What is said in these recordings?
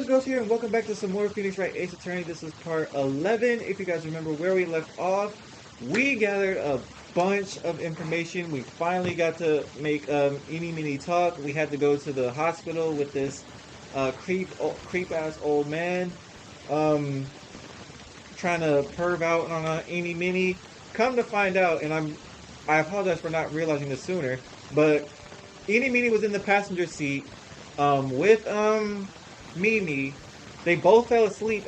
Ghxst here, and welcome back to some more Phoenix Wright Ace Attorney. This is part 11. If you guys remember where we left off, we gathered a bunch of information. We finally got to make eeny meeny talk. We had to go to the hospital with this creep ass old man trying to perv out on a eeny meeny. Come to find out, and I apologize for not realizing this sooner, but eeny meeny was in the passenger seat with Mimi. They both fell asleep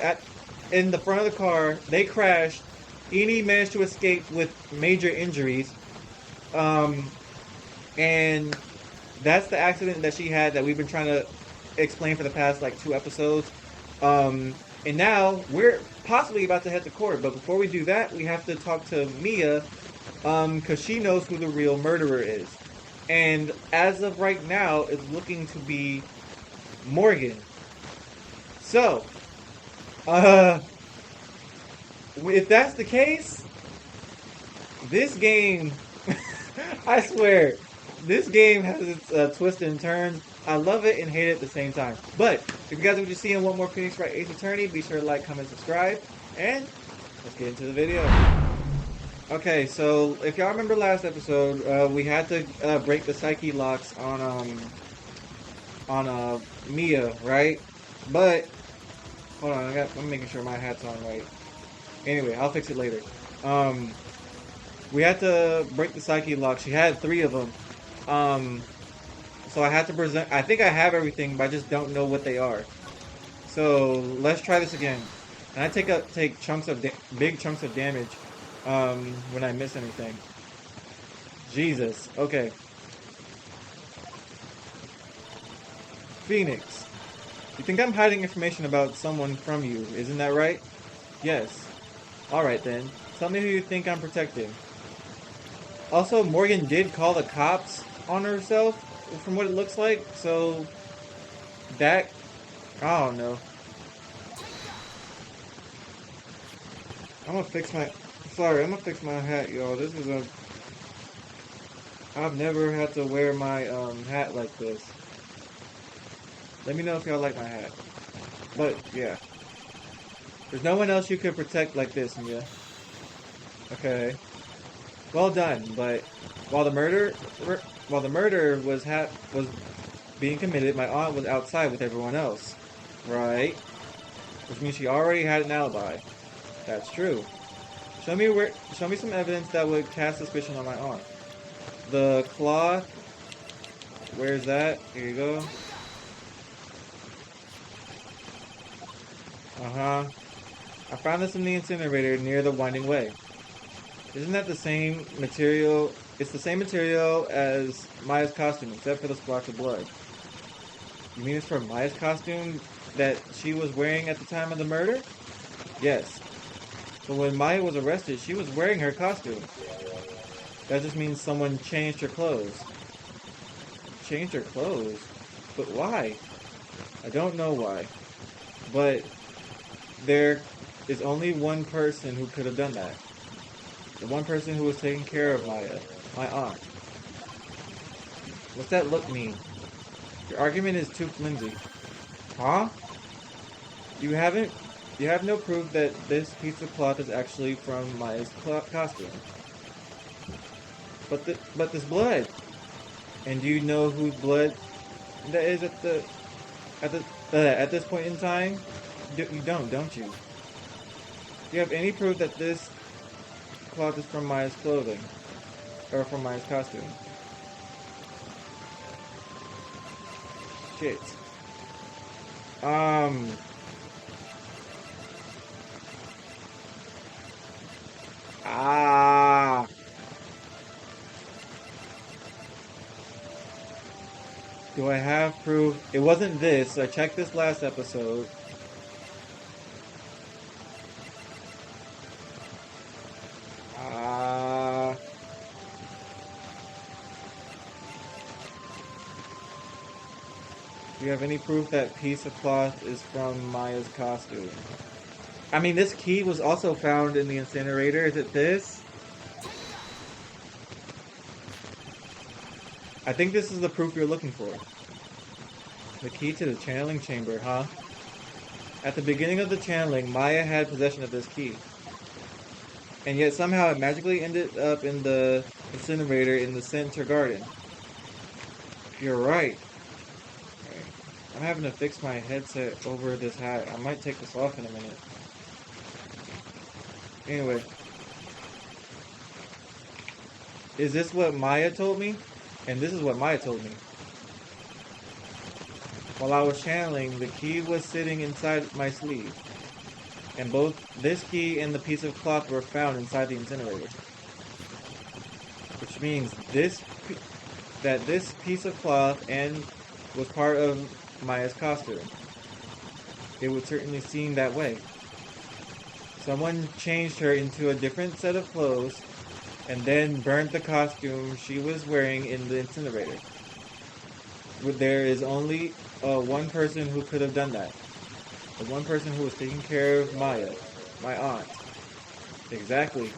in the front of the car. They crashed. Eni managed to escape with major injuries. And that's the accident that she had that we've been trying to explain for the past like 2 episodes. And now we're possibly about to head to court. But before we do that, we have to talk to Mia, because she knows who the real murderer is. And as of right now, it's looking to be Morgan. So, if that's the case, this game, I swear, this game has its twists and turns. I love it and hate it at the same time. But, if you guys are just seeing one more Phoenix Wright Ace Attorney, be sure to like, comment, subscribe, and let's get into the video. Okay, so if y'all remember last episode, we had to break the psyche locks on Mia, right? But hold on, I'm making sure my hat's on right. Anyway, I'll fix it later. We had to break the psyche lock. She had 3 of them. So I had to present. I think I have everything, but I just don't know what they are. So let's try this again. And I take chunks of big chunks of damage when I miss anything. Jesus. Okay. Phoenix. You think I'm hiding information about someone from you, isn't that right? Yes. Alright then. Tell me who you think I'm protecting. Also, Morgan did call the cops on herself, from what it looks like, so that, I don't know. I'm gonna fix my hat, y'all. This is I've never had to wear my hat like this. Let me know if y'all like my hat. But yeah, there's no one else you could protect like this, Mia. Okay, well done. But while the murder was being committed, my aunt was outside with everyone else, right? Which means she already had an alibi. That's true. Show me some evidence that would cast suspicion on my aunt. The cloth. Where's that? Here you go. I found this in the incinerator near the winding way. Isn't that the same material? It's the same material as Maya's costume, except for the splotch of blood. You mean it's for Maya's costume that she was wearing at the time of the murder? Yes. So when Maya was arrested, she was wearing her costume. That just means someone changed her clothes. Changed her clothes? But why? I don't know why. But there is only one person who could have done that. The one person who was taking care of Maya. My aunt. What's that look mean? Your argument is too flimsy. Huh? You have no proof that this piece of cloth is actually from Maya's costume. But this blood. And do you know whose blood that is at this point in time? You don't you? Do you have any proof that this cloth is from Maya's clothing? Or from Maya's costume? Shit. Do I have proof? It wasn't this. I checked this last episode. Do you have any proof that piece of cloth is from Maya's costume? I mean, this key was also found in the incinerator. Is it this? I think this is the proof you're looking for. The key to the channeling chamber, huh? At the beginning of the channeling, Maya had possession of this key. And yet somehow it magically ended up in the incinerator in the center garden. You're right. Alright. I'm having to fix my headset over this hat. I might take this off in a minute. Anyway. Is this what Maya told me? And this is what Maya told me. While I was channeling, the key was sitting inside my sleeve. And both this key and the piece of cloth were found inside the incinerator. Which means this piece of cloth and was part of Maya's costume. It would certainly seem that way. Someone changed her into a different set of clothes and then burned the costume she was wearing in the incinerator. There is only one person who could have done that. The one person who was taking care of Maya, my aunt. Exactly.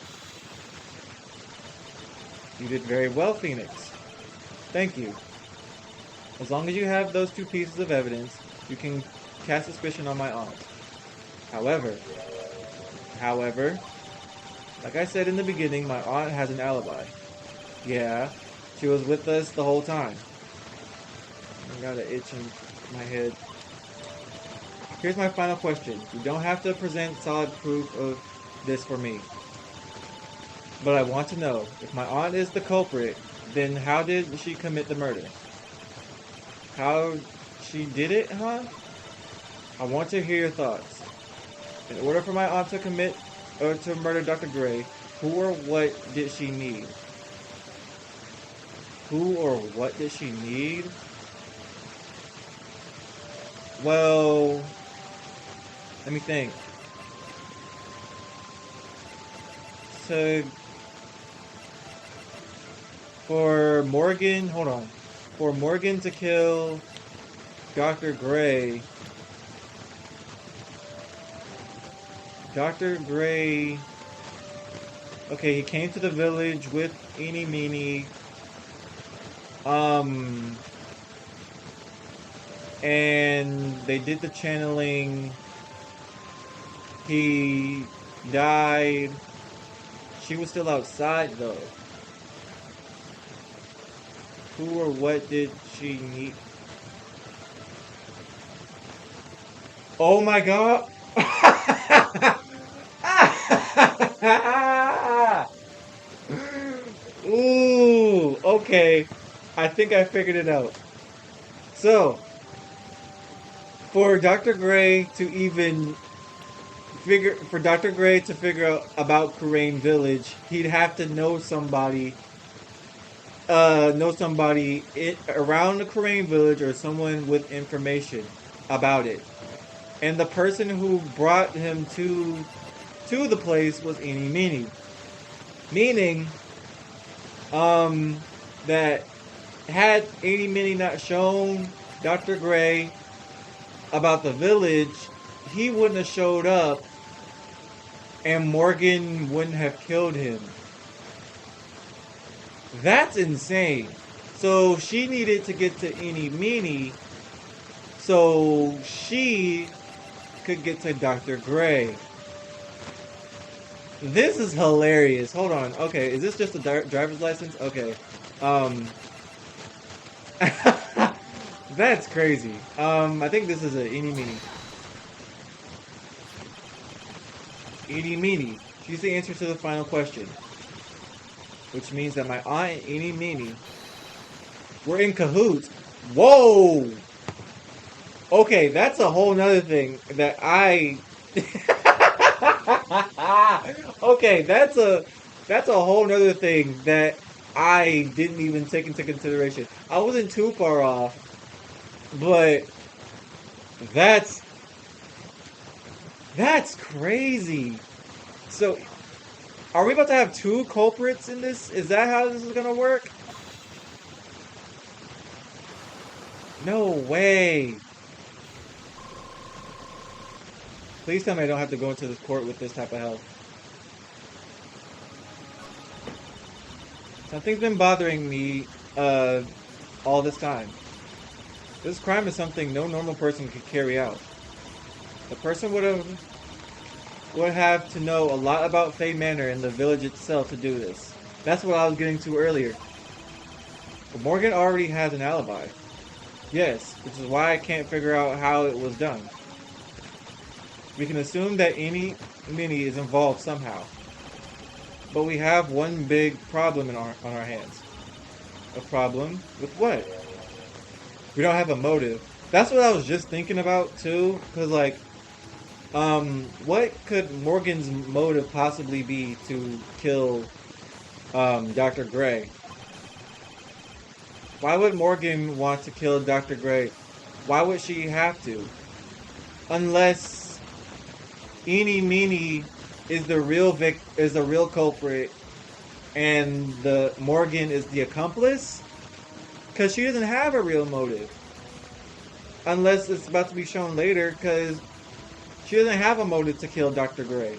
You did very well, Phoenix. Thank you. As long as you have those two pieces of evidence, you can cast suspicion on my aunt. However, like I said in the beginning, my aunt has an alibi. Yeah, she was with us the whole time. I got an itch in my head. Here's my final question. You don't have to present solid proof of this for me. But I want to know, if my aunt is the culprit, then how did she commit the murder? How she did it, huh? I want to hear your thoughts. In order for my aunt to commit or to murder Dr. Gray, who or what did she need? Who or what did she need? Well, let me think. So, for Morgan to kill Dr. Gray, okay, he came to the village with Eeny Meeny, and they did the channeling. He died. She was still outside though. Who or what did she need? Oh my god! Ooh, okay. I think I figured it out. So, for Dr. Gray to figure out about Kurain Village, he'd have to know somebody around the Kurain Village or someone with information about it. And the person who brought him to the place was Eeny Meeny. Meaning, that had Eeny Meeny not shown Dr. Gray about the village, he wouldn't have showed up and Morgan wouldn't have killed him. That's insane. So she needed to get to Eeny Meeny so she could get to Dr. Gray. This is hilarious. Hold on. Okay, is this just a driver's license? Okay. That's crazy. I think this is a Eeny Meeny. Eeny Meeny. She's the answer to the final question. Which means that my aunt and Eeny Meeny were in cahoots. Whoa! Okay, that's a whole nother thing that I... Okay, that's a whole nother thing that I didn't even take into consideration. I wasn't too far off, but that's crazy. So, are we about to have two culprits in this? Is that how this is gonna work? No way. Please tell me I don't have to go into this court with this type of help. Something's been bothering me all this time. This crime is something no normal person could carry out. The person would have to know a lot about Faye Manor and the village itself to do this. That's what I was getting to earlier. But Morgan already has an alibi. Yes, which is why I can't figure out how it was done. We can assume that Minnie is involved somehow. But we have one big problem on our hands. A problem with what? We don't have a motive. That's what I was just thinking about too. Cause like, what could Morgan's motive possibly be to kill Dr. Gray? Why would Morgan want to kill Dr. Gray? Why would she have to? Unless Eenie Meenie is the real culprit and the Morgan is the accomplice? Cause she doesn't have a real motive. Unless it's about to be shown later, cause she doesn't have a motive to kill Dr. Gray.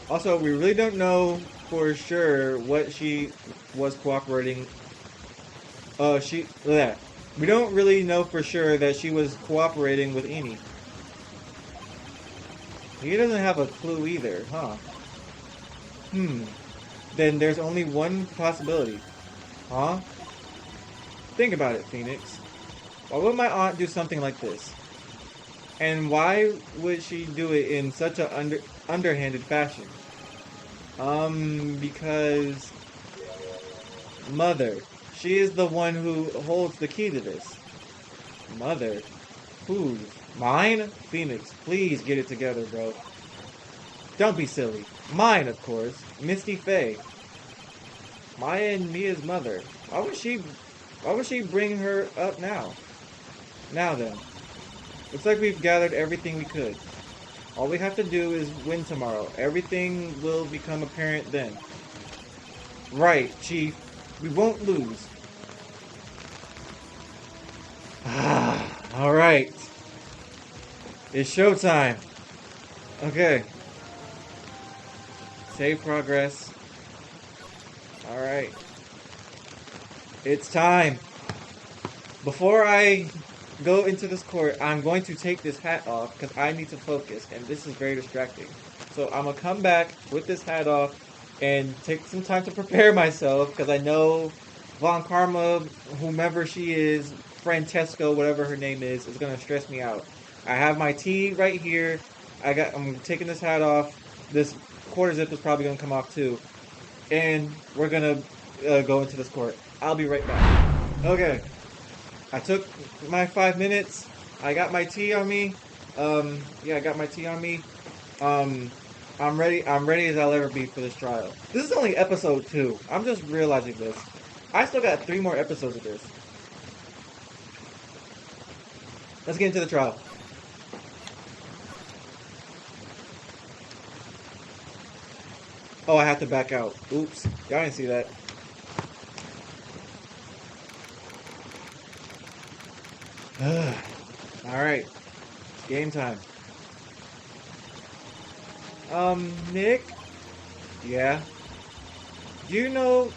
Also, we really don't know for sure what she was cooperating. We don't really know for sure that she was cooperating with Eenie. He doesn't have a clue either, huh? Then there's only one possibility. Huh? Think about it, Phoenix. Why would my aunt do something like this? And why would she do it in such an underhanded fashion? Because Mother. She is the one who holds the key to this. Mother? Whose? Mine? Phoenix, please get it together, bro. Don't be silly. Mine, of course. Misty Faye. Maya and Mia's mother. Why would she bring her up now? Now then. Looks like we've gathered everything we could. All we have to do is win tomorrow. Everything will become apparent then. Right, Chief. We won't lose. Alright. It's showtime. Okay. Save progress. Alright. It's time. Before I go into this court, I'm going to take this hat off because I need to focus and this is very distracting. So I'm going to come back with this hat off and take some time to prepare myself because I know Von Karma, whomever she is, Francesco, whatever her name is going to stress me out. I have my tea right here. I'm taking this hat off. This quarter zip is probably going to come off too. And we're going to go into this court. I'll be right back. Okay. I took my 5 minutes. I got my tea on me. I got my tea on me. I'm ready as I'll ever be for this trial. This is only episode 2. I'm just realizing this. I still got 3 more episodes of this. Let's get into the trial. Oh, I have to back out. Oops. Y'all didn't see that. Alright. Game time. Nick? Yeah? Did you know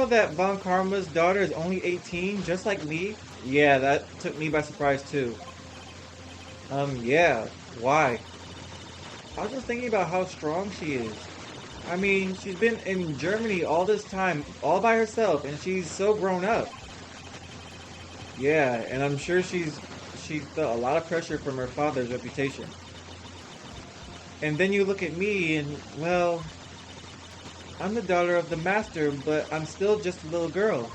that Von Karma's daughter is only 18, just like me? Yeah, that took me by surprise too. Yeah. Why? I was just thinking about how strong she is. I mean, she's been in Germany all this time, all by herself, and she's so grown up. Yeah, and I'm sure she felt a lot of pressure from her father's reputation. And then you look at me and, well, I'm the daughter of the master, but I'm still just a little girl.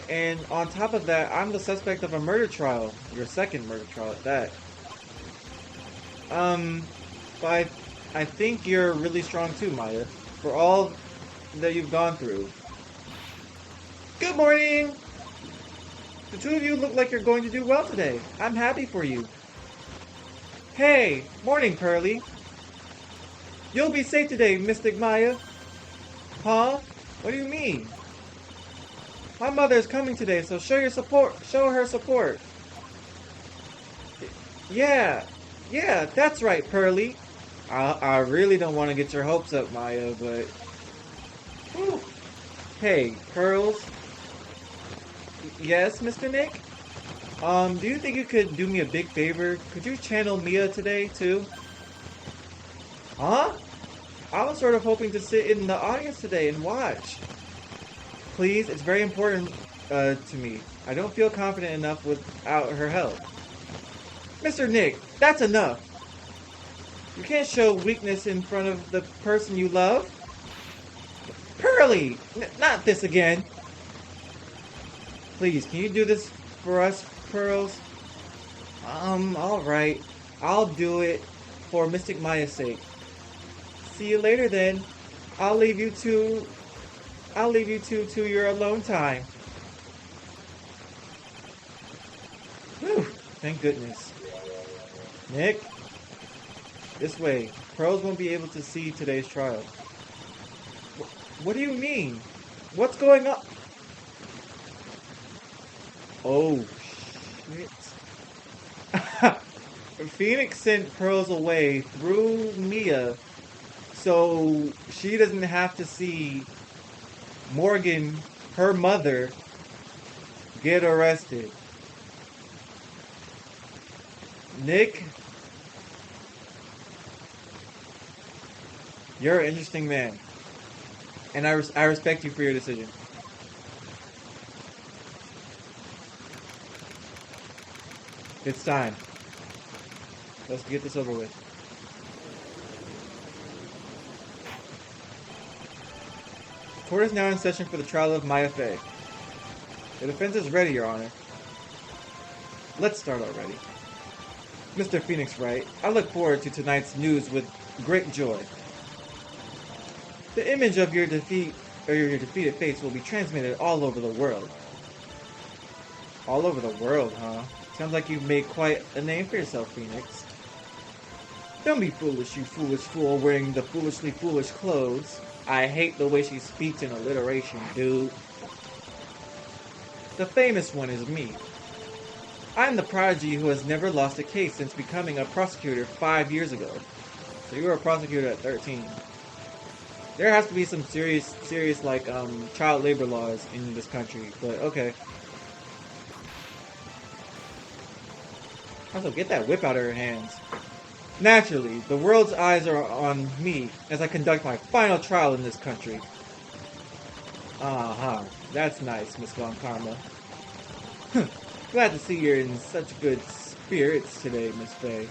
And on top of that, I'm the suspect of a murder trial. Your second murder trial at that. But I think you're really strong too, Maya, for all that you've gone through. Good morning! The two of you look like you're going to do well today. I'm happy for you. Hey, morning, Pearly. You'll be safe today, Mystic Maya. Huh? What do you mean? My mother is coming today, so show her support. Yeah, that's right, Pearly. I really don't want to get your hopes up, Maya, but... Whew. Hey, Pearls. Yes, Mr. Nick? Do you think you could do me a big favor? Could you channel Mia today, too? Huh? I was sort of hoping to sit in the audience today and watch. Please, it's very important to me. I don't feel confident enough without her help. Mr. Nick, that's enough. You can't show weakness in front of the person you love. Pearly! Not this again. Please, can you do this for us, Pearls? Alright. I'll do it for Mystic Maya's sake. See you later then. I'll leave you two to your alone time. Whew, thank goodness. Nick? This way. Pearls won't be able to see today's trial. What do you mean? What's going on? Oh, shit. Phoenix sent Pearls away through Mia so she doesn't have to see Morgan, her mother, get arrested. Nick, you're an interesting man. And I respect you for your decision. It's time. Let's get this over with. Court is now in session for the trial of Maya Fey. The defense is ready, Your Honor. Let's start already. Mr. Phoenix Wright, I look forward to tonight's news with great joy. The image of your defeated face will be transmitted all over the world. All over the world, huh? Sounds like you've made quite a name for yourself, Phoenix. Don't be foolish, you foolish fool wearing the foolishly foolish clothes. I hate the way she speaks in alliteration, dude. The famous one is me. I'm the prodigy who has never lost a case since becoming a prosecutor 5 years ago. So you were a prosecutor at 13. There has to be some serious like child labor laws in this country, but okay. Also, get that whip out of her hands. Naturally, the world's eyes are on me as I conduct my final trial in this country. Uh-huh. That's nice, Miss Von Karma. Glad to see you're in such good spirits today, Miss Faye.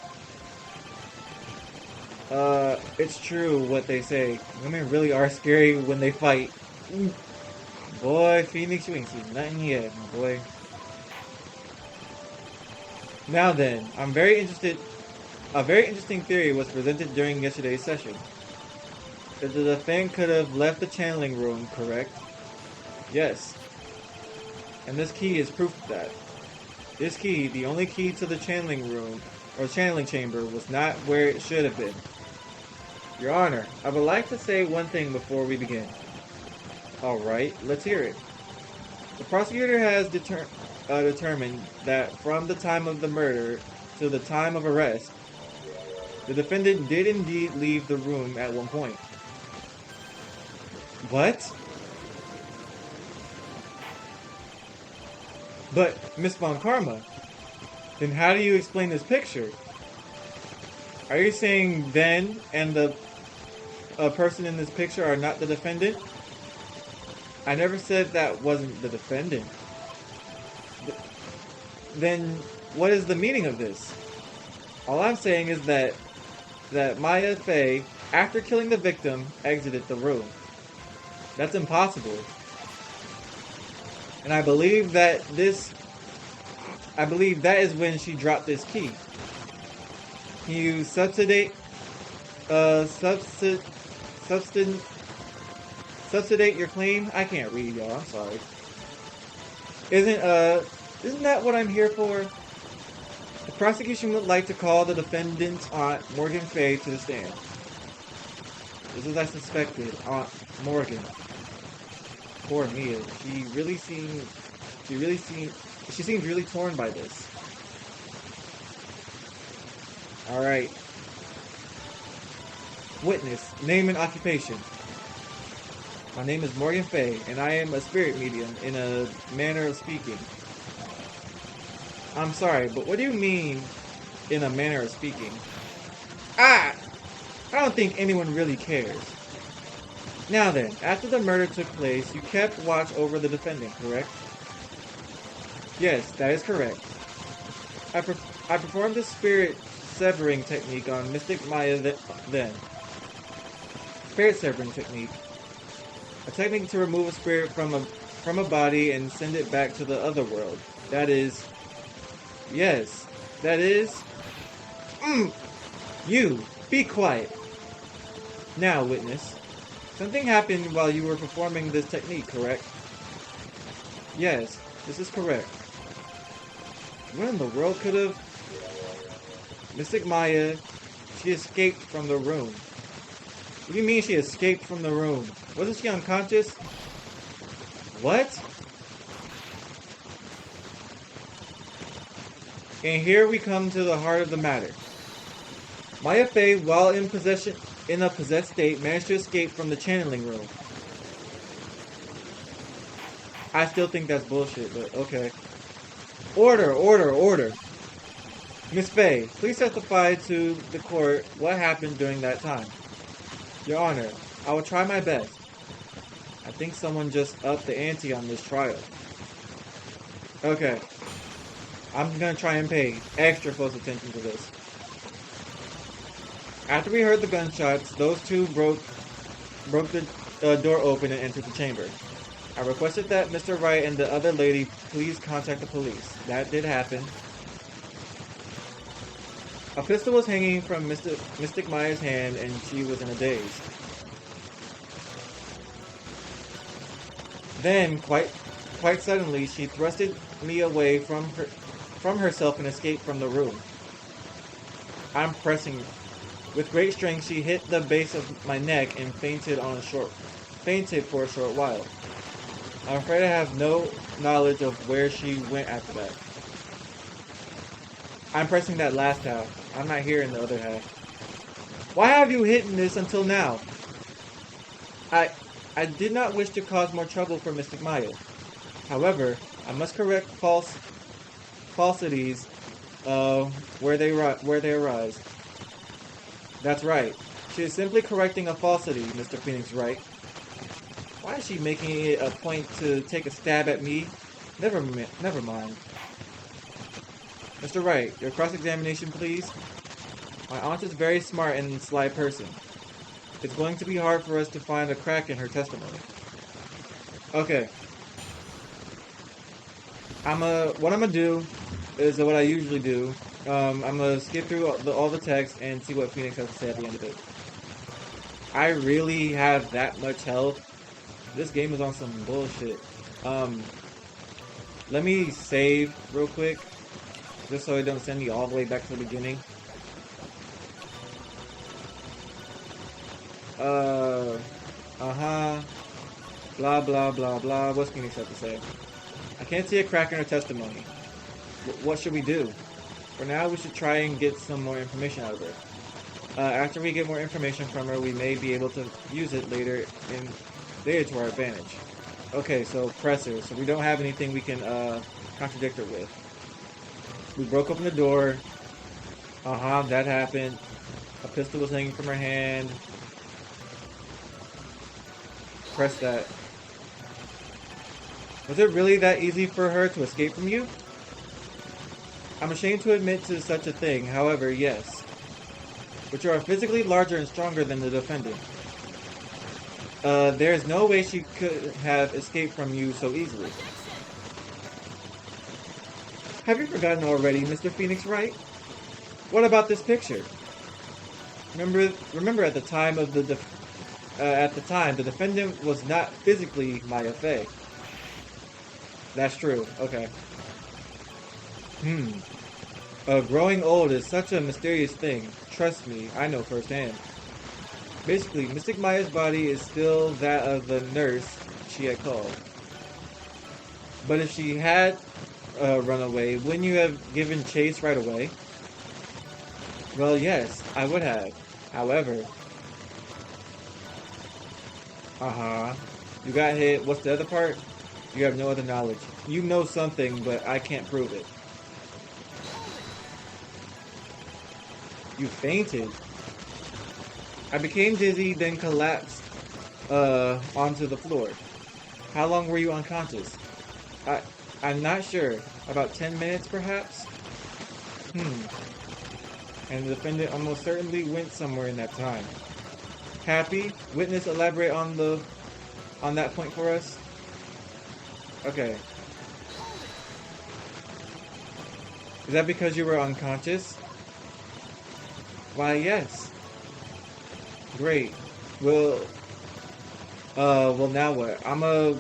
It's true what they say. Women really are scary when they fight. Boy, Phoenix, you ain't seen nothing yet, my boy. Now then, a very interesting theory was presented during yesterday's session. That the defendant could have left the channeling room, correct? Yes. And this key is proof of that. This key, the only key to the channeling room, or channeling chamber, was not where it should have been. Your Honor, I would like to say one thing before we begin. Alright, let's hear it. The prosecutor has determined that from the time of the murder to the time of arrest, the defendant did indeed leave the room at one point. What? But, Miss Von Karma, then how do you explain this picture? Are you saying Ben and the person in this picture are not the defendant? I never said that wasn't the defendant. Then, what is the meaning of this? All I'm saying is that Maya Fey, after killing the victim, exited the room. That's impossible. And I believe that is when she dropped this key. Can you subsidate your claim? I can't read, y'all. I'm sorry. Isn't that what I'm here for? The prosecution would like to call the defendant's aunt, Morgan Fey, to the stand. Just as I suspected, Aunt Morgan. Poor Mia. She seems really torn by this. Alright. Witness, name and occupation. My name is Morgan Fey, and I am a spirit medium in a manner of speaking. I'm sorry, but what do you mean in a manner of speaking? Ah! I don't think anyone really cares. Now then, after the murder took place, you kept watch over the defendant, correct? Yes, that is correct. I performed the spirit severing technique on Mystic Maya then. Spirit severing technique. A technique to remove a spirit from a body and send it back to the other world. That is... Yes, that is... You, be quiet. Now, witness. Something happened while you were performing this technique, correct? Yes, this is correct. What in the world could have... Mystic Maya, she escaped from the room. What do you mean she escaped from the room? Wasn't she unconscious? What? And here we come to the heart of the matter. Maya Fey, while in a possessed state, managed to escape from the channeling room. I still think that's bullshit, but okay. Order, order, order. Miss Fey, please testify to the court what happened during that time. Your Honor, I will try my best. I think someone just upped the ante on this trial. Okay. I'm gonna try and pay extra close attention to this. After we heard the gunshots, those two broke the door open and entered the chamber. I requested that Mr. Wright and the other lady please contact the police. That did happen. A pistol was hanging from Mystic Maya's hand and she was in a daze. Then, quite suddenly, she thrusted me away from herself and escaped from the room. I'm pressing. With great strength, she hit the base of my neck and fainted for a short while. I'm afraid I have no knowledge of where she went after that. I'm pressing that last half. I'm not hearing the other half. Why have you hidden this until now? I did not wish to cause more trouble for Mystic Maya. However, I must correct falsities where they arise. That's right. She is simply correcting a falsity, Mr. Phoenix Wright. Why is she making it a point to take a stab at me? Never mind. Mr. Wright, your cross-examination, please. My aunt is a very smart and sly person. It's going to be hard for us to find a crack in her testimony. Okay. What I'm gonna do is what I usually do. I'm gonna skip through all the text and see what Phoenix has to say at the end of it. I really have that much health. This game is on some bullshit. Let me save real quick, just so it don't send me all the way back to the beginning. Blah, blah, blah, blah. What's Phoenix have to say? I can't see a crack in her testimony. What should we do? For now, we should try and get some more information out of her. After we get more information from her, we may be able to use it later to our advantage. Okay, so press her. So we don't have anything we can contradict her with. We broke open the door. That happened. A pistol was hanging from her hand. Press that. Was it really that easy for her to escape from you? I'm ashamed to admit to such a thing, however, yes. But you are physically larger and stronger than the defendant. There is no way she could have escaped from you so easily. Have you forgotten already, Mr. Phoenix Wright? What about this picture? Remember at the time the defendant was not physically Maya Fey. That's true. Okay. Growing old is such a mysterious thing. Trust me, I know firsthand. Basically, Mystic Maya's body is still that of the nurse she had called. But if she had run away, wouldn't you have given chase right away? Well, yes, I would have. However... You got hit. What's the other part? You have no other knowledge. You know something, but I can't prove it. You fainted. I became dizzy, then collapsed onto the floor. How long were you unconscious? I'm not sure. About 10 minutes, perhaps? And the defendant almost certainly went somewhere in that time. Happy? Witness elaborate on that point for us? Okay. Is that because you were unconscious? Why, yes. Great. Well, now what? I'ma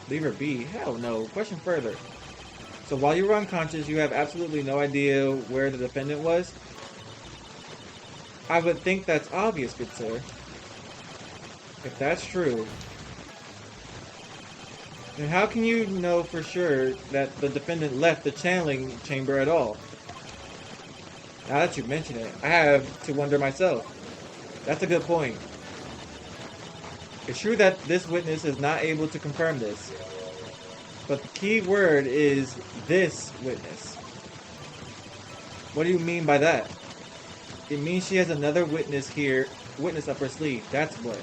leave her be. Hell no. Question further. So while you were unconscious, you have absolutely no idea where the defendant was? I would think that's obvious, good sir. If that's true, then how can you know for sure that the defendant left the channeling chamber at all? Now that you mention it, I have to wonder myself. That's a good point. It's true that this witness is not able to confirm this, but the key word is this witness. What do you mean by that? It means she has another witness up her sleeve, that's what.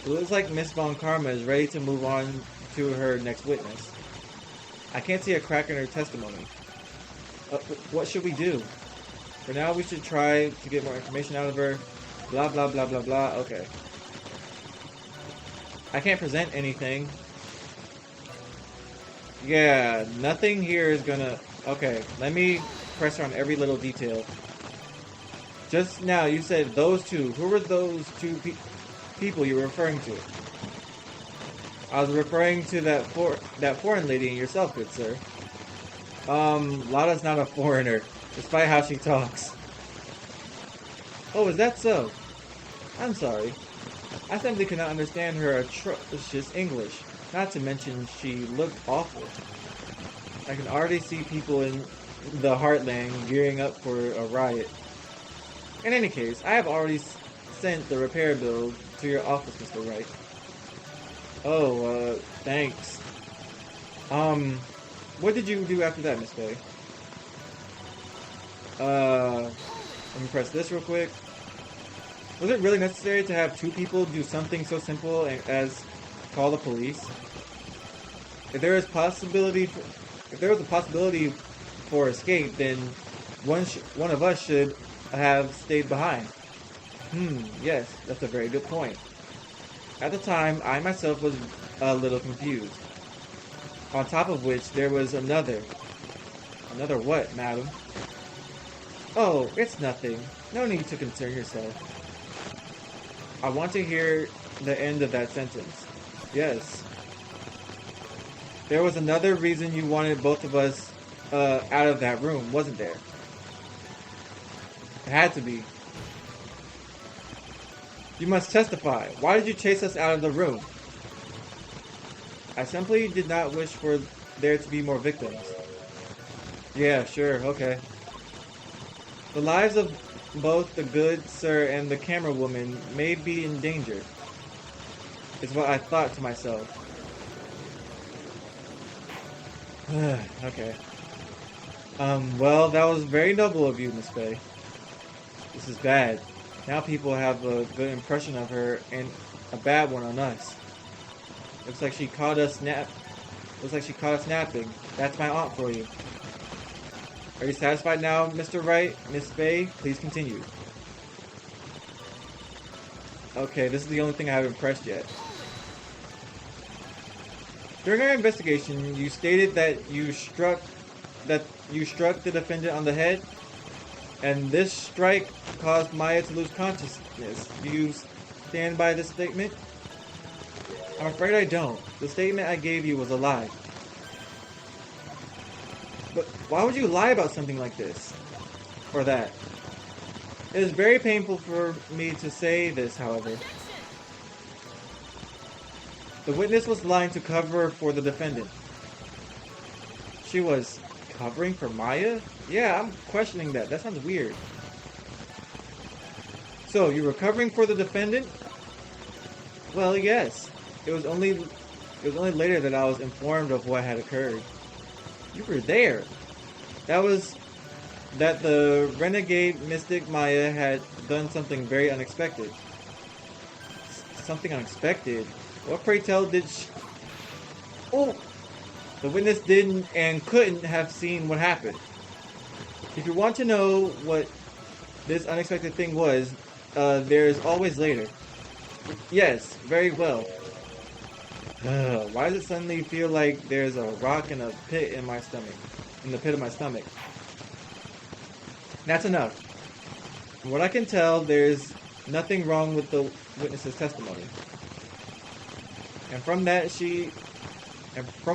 It looks like Miss Von Karma is ready to move on to her next witness. I can't see a crack in her testimony. What should we do? For now, we should try to get more information out of her. Blah, blah, blah, blah, blah. Okay. I can't present anything. Yeah, nothing here is gonna... Okay, let me press her on every little detail. Just now, you said those two. Who were those two people you were referring to? I was referring to that foreign lady and yourself, good sir. Lada's not a foreigner, despite how she talks. Oh, is that so? I'm sorry. I simply cannot understand her atrocious English. Not to mention, she looked awful. I can already see people in the heartland gearing up for a riot. In any case, I have already sent the repair bill to your office, Mr. Wright. Oh, thanks. What did you do after that, Miss Faye? Let me press this real quick. Was it really necessary to have two people do something so simple as call the police? If there was a possibility for escape, then one of us should have stayed behind. Yes, that's a very good point. At the time, I myself was a little confused. On top of which, there was another. Another what, madam? Oh, it's nothing. No need to concern yourself. I want to hear the end of that sentence. Yes. There was another reason you wanted both of us out of that room, wasn't there? It had to be. You must testify. Why did you chase us out of the room? I simply did not wish for there to be more victims. Yeah, sure, okay. The lives of both the good sir and the camera woman may be in danger, is what I thought to myself. Okay. Well, that was very noble of you, Miss Faye. This is bad. Now people have a good impression of her and a bad one on us. Looks like she caught us napping. That's my aunt for you. Are you satisfied now, Mr. Wright? Miss Faye, please continue. Okay, this is the only thing I haven't pressed yet. During our investigation, you stated that you struck the defendant on the head, and this strike caused Maya to lose consciousness. Do you stand by this statement? I'm afraid I don't. The statement I gave you was a lie. But why would you lie about something like this? Or that? It is very painful for me to say this, however. The witness was lying to cover for the defendant. She was covering for Maya? Yeah, I'm questioning that. That sounds weird. So, you were covering for the defendant? Well, yes. It was only later that I was informed of what had occurred. You were there. That was that the renegade mystic Maya had done something very unexpected. Something unexpected? What, pray tell, did she... Oh! The witness didn't and couldn't have seen what happened. If you want to know what this unexpected thing was, there's always later. Yes, very well. Why does it suddenly feel like there's a rock in a pit in my stomach? In the pit of my stomach. That's enough. From what I can tell, there's nothing wrong with the witness's testimony. And from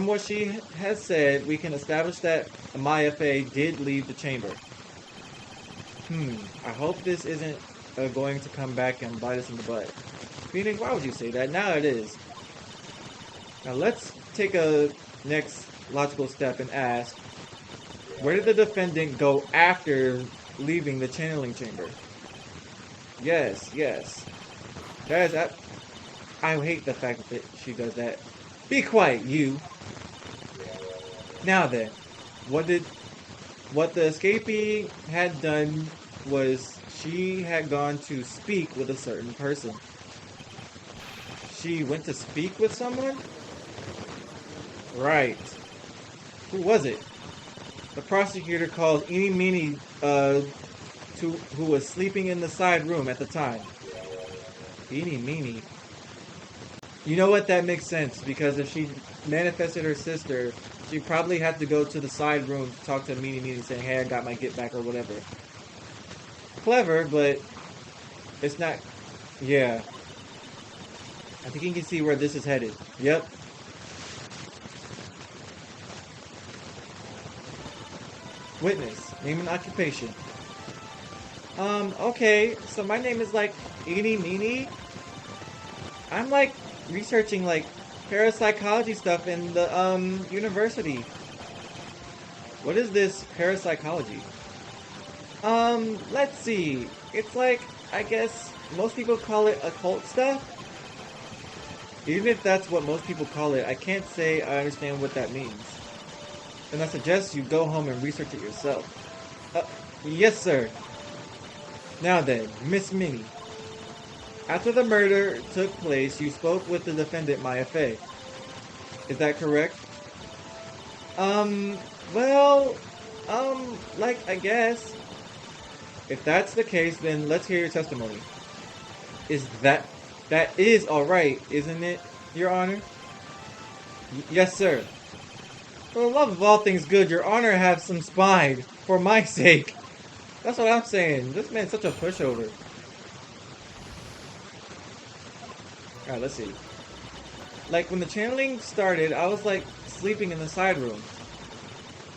what she has said, we can establish that Maya Fey did leave the chamber. I hope this isn't going to come back and bite us in the butt. Phoenix, why would you say that? Now it is. Now let's take a next logical step and ask, where did the defendant go after leaving the channeling chamber? Yes. That is I hate the fact that she does that. Be quiet, you. Now then, what the escapee had done was she had gone to speak with a certain person. She went to speak with someone? Right. Who was it? The prosecutor called Eeny Meeny, who was sleeping in the side room at the time. Eeny Meeny. You know what? That makes sense, because if she manifested her sister, she probably had to go to the side room to talk to Meeny Meeny saying, hey, I got my get back or whatever. Clever, but it's not... Yeah. I think you can see where this is headed. Yep. Witness. Name and occupation. Okay. So my name is, like, Eeny Meeny. I'm, like, researching, like, parapsychology stuff in the, university. What is this parapsychology? Let's see. It's like, I guess, most people call it occult stuff. Even if that's what most people call it, I can't say I understand what that means. And I suggest you go home and research it yourself. Yes, sir. Now then, Miss Minnie. After the murder took place, you spoke with the defendant, Maya Fey. Is that correct? Like, I guess. If that's the case, then let's hear your testimony. That is alright, isn't it, Your Honor? Yes, sir. For the love of all things good, Your Honor, have some spine. For my sake. That's what I'm saying. This man's such a pushover. Alright, let's see. Like, when the channeling started, I was, like, sleeping in the side room.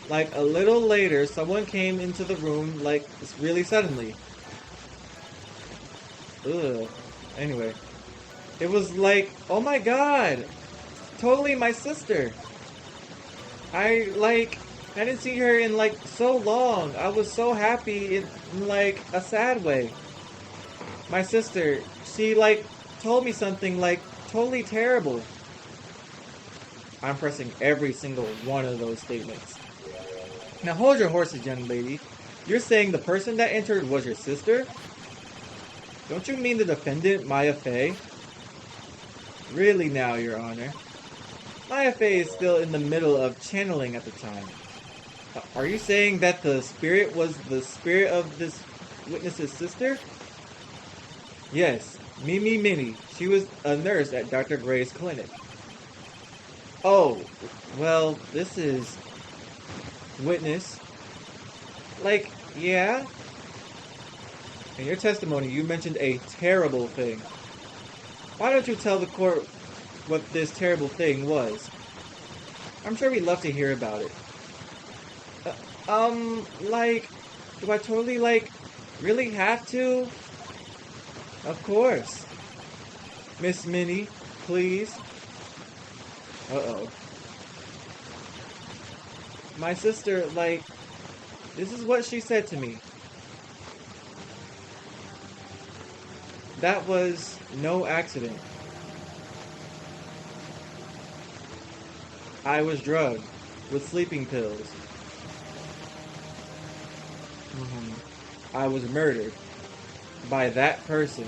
Like, a little later, someone came into the room, like, really suddenly. Ugh. Anyway. It was like, oh my god! Totally my sister! I didn't see her in, like, so long. I was so happy in, like, a sad way. My sister, she, like, told me something, like, totally terrible. I'm pressing every single one of those statements. Now hold your horses, young lady. You're saying the person that entered was your sister? Don't you mean the defendant, Maya Fey? Really now, Your Honor. Maya Fey is still in the middle of channeling at the time. Are you saying that the spirit was the spirit of this witness's sister? Yes, Mimi Minnie. She was a nurse at Dr. Gray's clinic. Oh, well, this is... Witness. Like, yeah? In your testimony, you mentioned a terrible thing. Why don't you tell the court what this terrible thing was? I'm sure we'd love to hear about it. Like, do I totally, like, really have to? Of course. Miss Minnie, please. Uh-oh. My sister, like, this is what she said to me. That was no accident. I was drugged with sleeping pills. I was murdered by that person.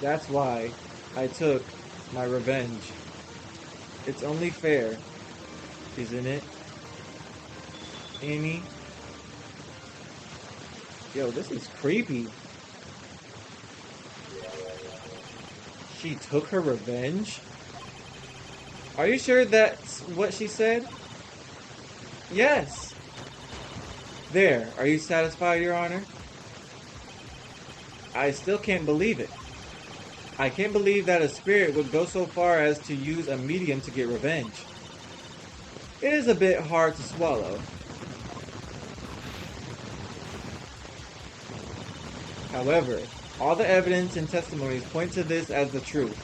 That's why I took my revenge. It's only fair, isn't it, Amy? Yo, this is creepy. She took her revenge? Are you sure that's what she said? Yes. There, are you satisfied, Your Honor? I still can't believe it. I can't believe that a spirit would go so far as to use a medium to get revenge. It is a bit hard to swallow. However, all the evidence and testimonies point to this as the truth.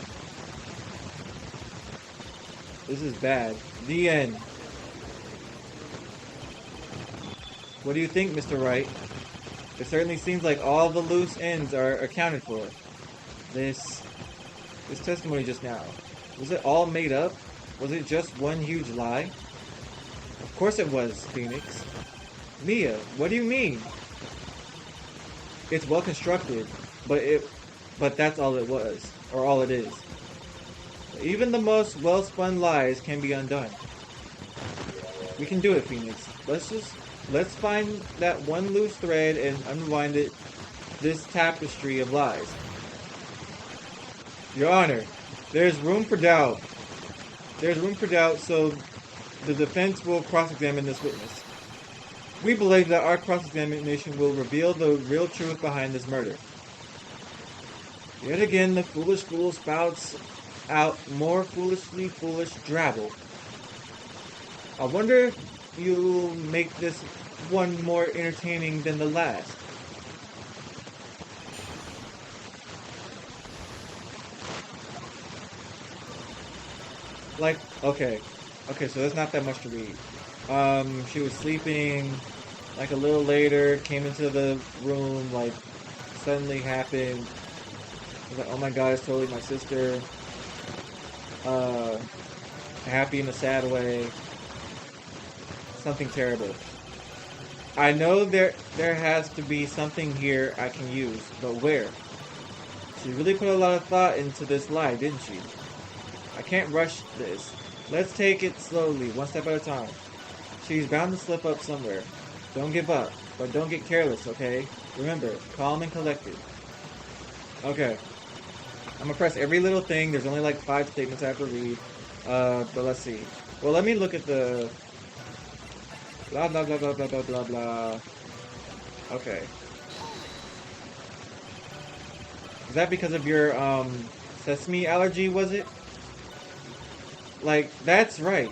This is bad. The end. What do you think, Mr. Wright? It certainly seems like all the loose ends are accounted for. This testimony just now, was it all made up? Was it just one huge lie? Of course it was, Phoenix. Mia, what do you mean? It's well constructed, but that's all it was, or all it is. Even the most well-spun lies can be undone. We can do it, Phoenix. Let's find that one loose thread and unwind it, this tapestry of lies. Your Honor, there's room for doubt. There's room for doubt, so the defense will cross-examine this witness. We believe that our cross-examination will reveal the real truth behind this murder. Yet again, the foolish fool spouts out more foolishly foolish drabble. I wonder if you'll make this one more entertaining than the last. Like, okay, so there's not that much to read. She was sleeping, like a little later, came into the room, like, suddenly happened. I was like, oh my god, it's totally my sister. Happy in a sad way. Something terrible. I know there has to be something here I can use, but where? She really put a lot of thought into this lie, didn't she? I can't rush this. Let's take it slowly, one step at a time. She's bound to slip up somewhere. Don't give up, but don't get careless, okay? Remember, calm and collected. Okay. I'm gonna press every little thing. There's only like 5 statements I have to read. But let's see. Well, let me look at the... Blah, blah, blah, blah, blah, blah, blah, blah. Okay. Is that because of your, sesame allergy, was it? Like, that's right.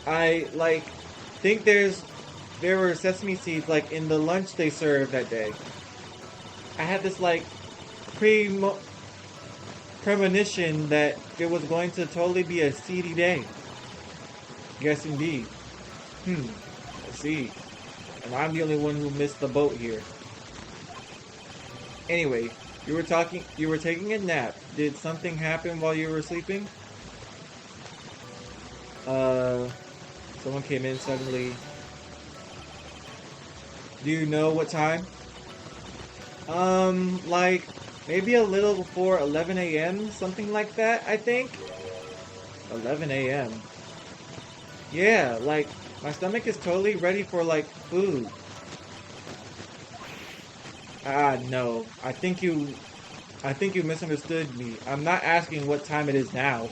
I, like, think there were sesame seeds, like, in the lunch they served that day. I had this, like, premonition that it was going to totally be a seedy day. Yes, indeed. I see. And I'm the only one who missed the boat here. Anyway, you were taking a nap. Did something happen while you were sleeping? Someone came in suddenly. Do you know what time? Like, maybe a little before 11 a.m., something like that, I think? 11 a.m. Yeah, like, my stomach is totally ready for, like, food. No. I think you misunderstood me. I'm not asking what time it is now.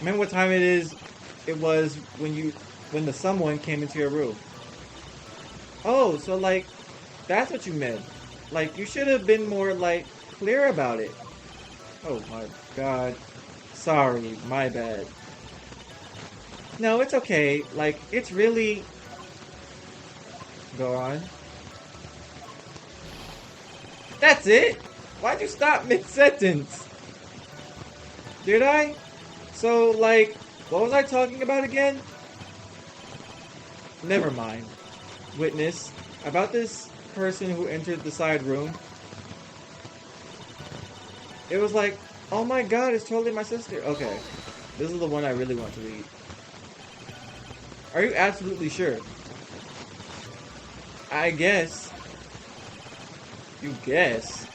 I meant what time it was when the someone came into your room. Oh, so, like, that's what you meant. Like, you should have been more, like, clear about it. Oh my god. Sorry, my bad. No, it's okay. Like, it's really... Go on. That's it? Why'd you stop mid-sentence? Did I? So, like, what was I talking about again? Never mind. Witness, about this person who entered the side room. It was like Oh my god, it's totally my sister. Okay. This is the one I really want to read. Are you absolutely sure? I guess. You guess.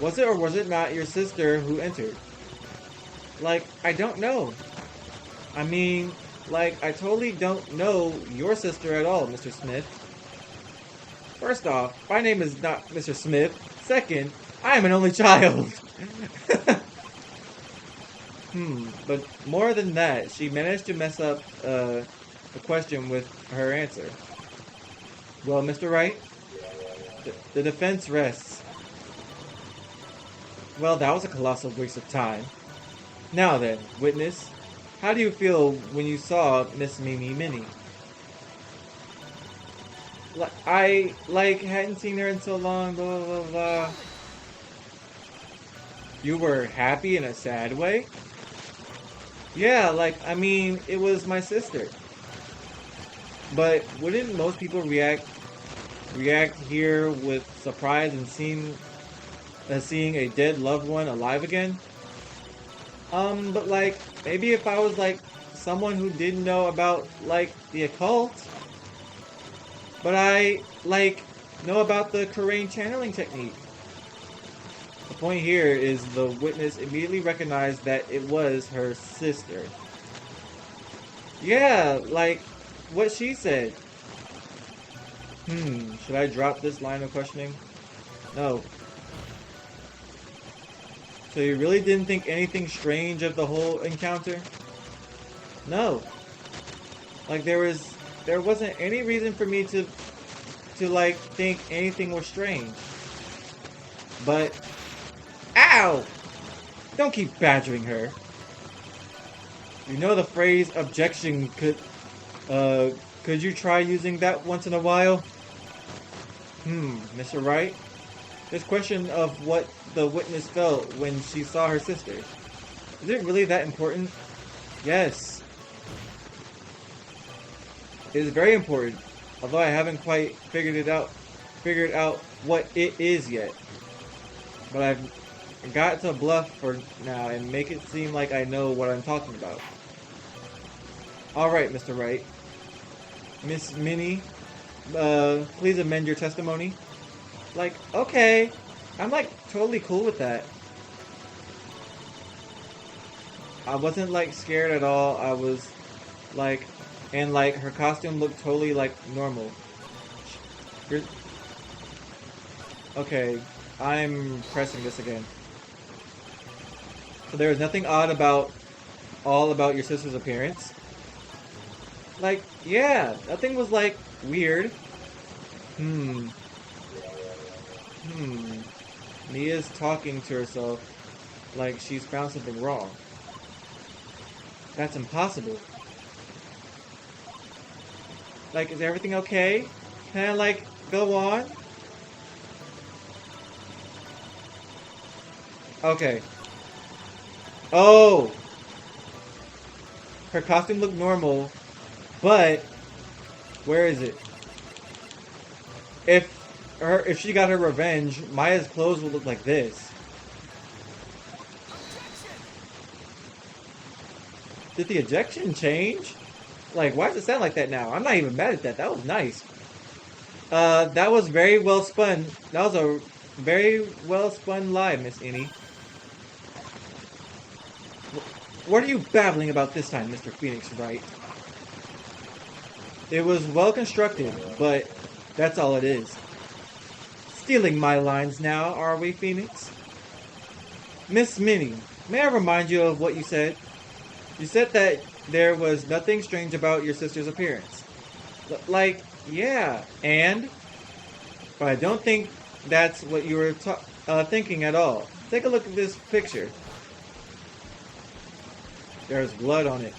Was it or was it not your sister who entered? Like, I don't know. I mean, like, I totally don't know your sister at all, Mr. Smith. First off, my name is not Mr. Smith. Second, I am an only child. But more than that, she managed to mess up the question with her answer. Well, Mr. Wright, the defense rests. Well, that was a colossal waste of time. Now then, witness, how do you feel when you saw Miss Minnie? I, hadn't seen her in so long, blah, blah, blah. You were happy in a sad way? Yeah, I mean, it was my sister. But wouldn't most people react here with surprise and seeing a dead loved one alive again? But maybe if I was someone who didn't know about the occult, but I know about the Korean channeling technique. The point here is the witness immediately recognized that it was her sister. Yeah, what she said. Should I drop this line of questioning? No. So you really didn't think anything strange of the whole encounter? No. There wasn't any reason for me to think anything was strange. But ow! Don't keep badgering her. You know the phrase objection could you try using that once in a while? Mr. Wright? This question of what the witness felt when she saw her sister. Is it really that important? Yes. It is very important, although I haven't quite figured out what it is yet. But I've got to bluff for now and make it seem like I know what I'm talking about. Alright, Mr. Wright. Miss Minnie, please amend your testimony. Okay. I'm totally cool with that. I wasn't scared at all. I was and her costume looked totally normal. Okay, I'm pressing this again. So there was nothing odd about your sister's appearance? Yeah, nothing was weird. Mia's talking to herself she's found something wrong. That's impossible. Is everything okay? Can I go on? Okay. Oh! Her costume looked normal, but where is it? If she got her revenge, Maya's clothes would look like this. Did the ejection change? Why does it sound like that now? I'm not even mad at that. That was nice. That was very well spun. That was a very well spun lie, Miss Innie. What are you babbling about this time, Mr. Phoenix Wright? It was well constructed, but that's all it is. Stealing my lines now, are we, Phoenix? Miss Minnie, may I remind you of what you said? You said that there was nothing strange about your sister's appearance. Yeah, and? But I don't think that's what you were thinking at all. Take a look at this picture. There's blood on it.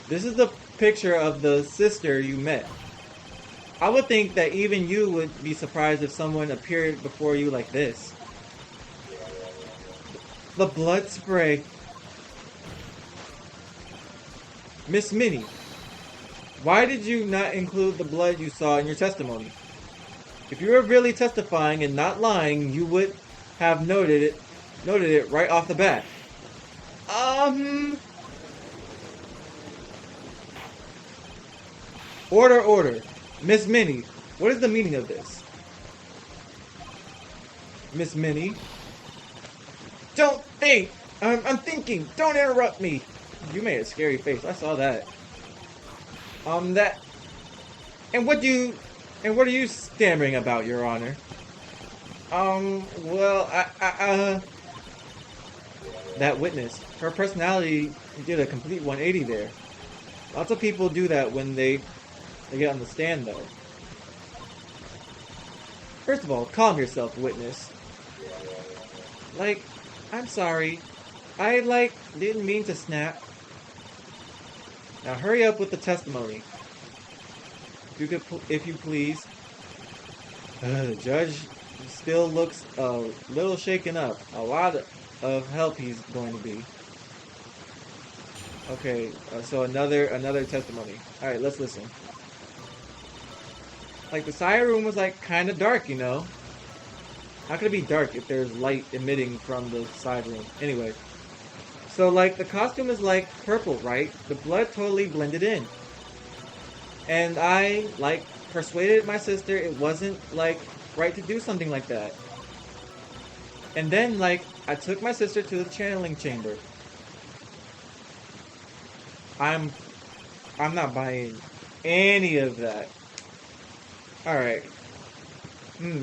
This is the picture of the sister you met. I would think that even you would be surprised if someone appeared before you like this. The blood spray. Miss Minnie, why did you not include the blood you saw in your testimony? If you were really testifying and not lying, you would have noted noted it right off the bat. Order. Miss Minnie, what is the meaning of this? Miss Minnie? Don't think! I'm thinking! Don't interrupt me! You made a scary face, I saw that. And what are you stammering about, Your Honor? Well, that witness, her personality did a complete 180 there. Lots of people do that when they get on the stand, though. First of all, calm yourself, witness. Like, I'm sorry. I, didn't mean to snap. Now hurry up with the testimony. If you please. The judge still looks a little shaken up. A lot of help he's going to be. Okay, so another testimony. Alright, let's listen. Like, the side room was, kind of dark, you know? How could it be dark if there's light emitting from the side room? Anyway. So, the costume is, purple, right? The blood totally blended in. And I, persuaded my sister it wasn't, right to do something like that. And then, I took my sister to the channeling chamber. I'm not buying any of that. Alright.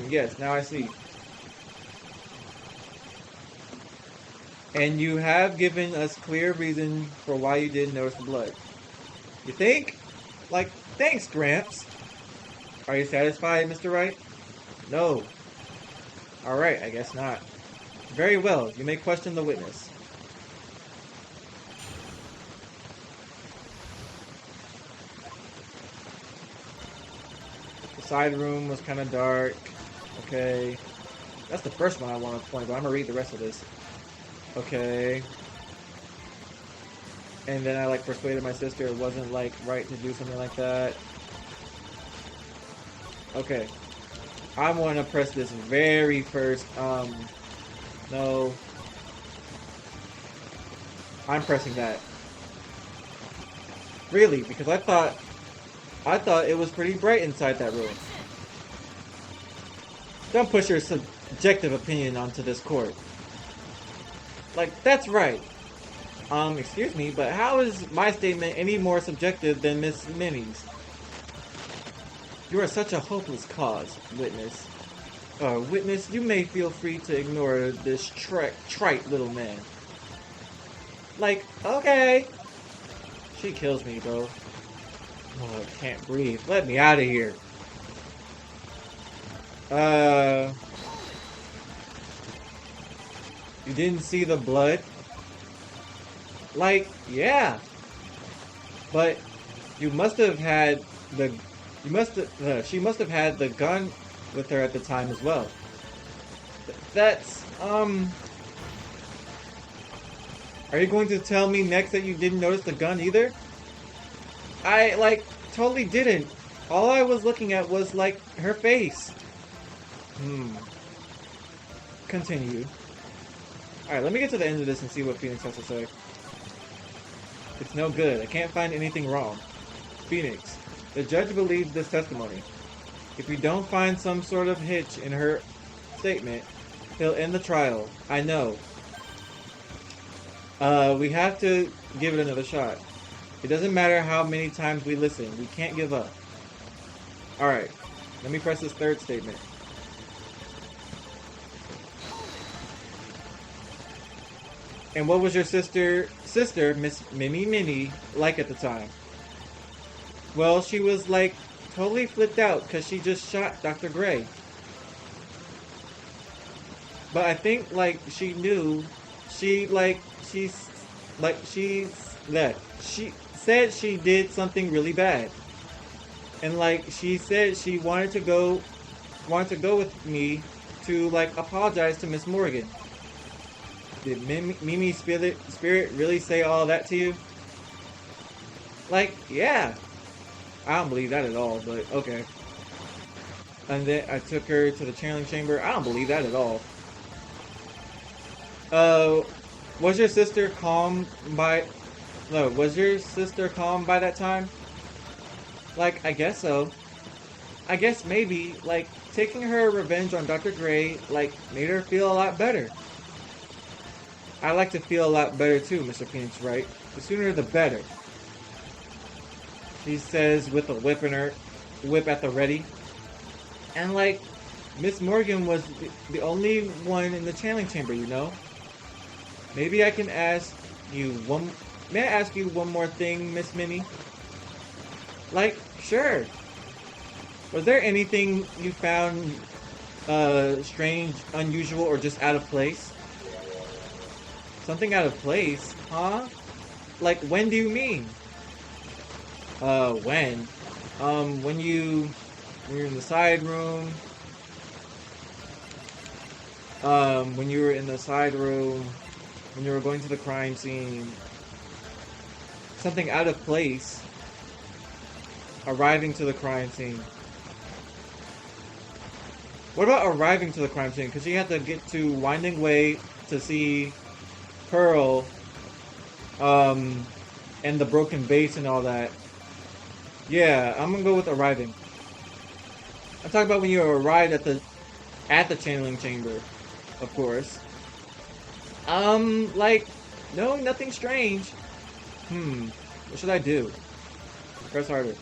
Yes, now I see. And you have given us clear reason for why you didn't notice the blood. You think? Thanks, Gramps. Are you satisfied, Mr. Wright? No. Alright, I guess not. Very well, you may question the witness. The side room was kind of dark. Okay. That's the first one I want to point, but I'm going to read the rest of this. Okay. And then I persuaded my sister it wasn't right to do something like that. Okay. I want to press this very first, no. I'm pressing that. Really, because I thought it was pretty bright inside that room. Don't push your subjective opinion onto this court. That's right. Excuse me, but how is my statement any more subjective than Miss Minnie's? You are such a hopeless cause, witness. Witness, you may feel free to ignore this trite little man. Okay. She kills me, bro. Oh, I can't breathe. Let me out of here. You didn't see the blood? Yeah. But you must have had she must have had the gun with her at the time as well. That's, are you going to tell me next that you didn't notice the gun either? I, totally didn't. All I was looking at was, her face. Continue. Alright, let me get to the end of this and see what Phoenix has to say. It's no good. I can't find anything wrong. Phoenix, the judge believes this testimony. If we don't find some sort of hitch in her statement, he'll end the trial. I know. We have to give it another shot. It doesn't matter how many times we listen. We can't give up. Alright. Let me press this third statement. And what was your sister, Miss Minnie, like at the time? Well, she was, totally flipped out because she just shot Dr. Gray. But I think, she knew, she said she did something really bad. And, she said she wanted to go with me to, apologize to Miss Morgan. Did Mimi's spirit really say all that to you? Yeah. I don't believe that at all, but okay. And then I took her to the channeling chamber. I don't believe that at all. Uh, was your sister calm by... No, was your sister calm by that time? Like, I guess so. I guess maybe, like, taking her revenge on Dr. Gray, like, made her feel a lot better. I like to feel a lot better too, Mr. Phoenix Wright. The sooner the better. She says with a whip at the ready. And like, Miss Morgan was the only one in the channeling chamber, you know? Maybe I can ask you one... May I ask you one more thing, Miss Minnie? Like, sure. Was there anything you found strange, unusual, or just out of place? Something out of place? Huh? Like, when do you mean? When? When you're in the side room. When you were in the side room. When you were going to the crime scene. Something out of place. Arriving to the crime scene. What about arriving to the crime scene? Because you have to get to Winding Way to see Pearl, and the broken vase and all that. Yeah, I'm gonna go with arriving. I'm talking about when you arrived at the channeling chamber, of course. Like, no, nothing strange. What should I do? Press harder.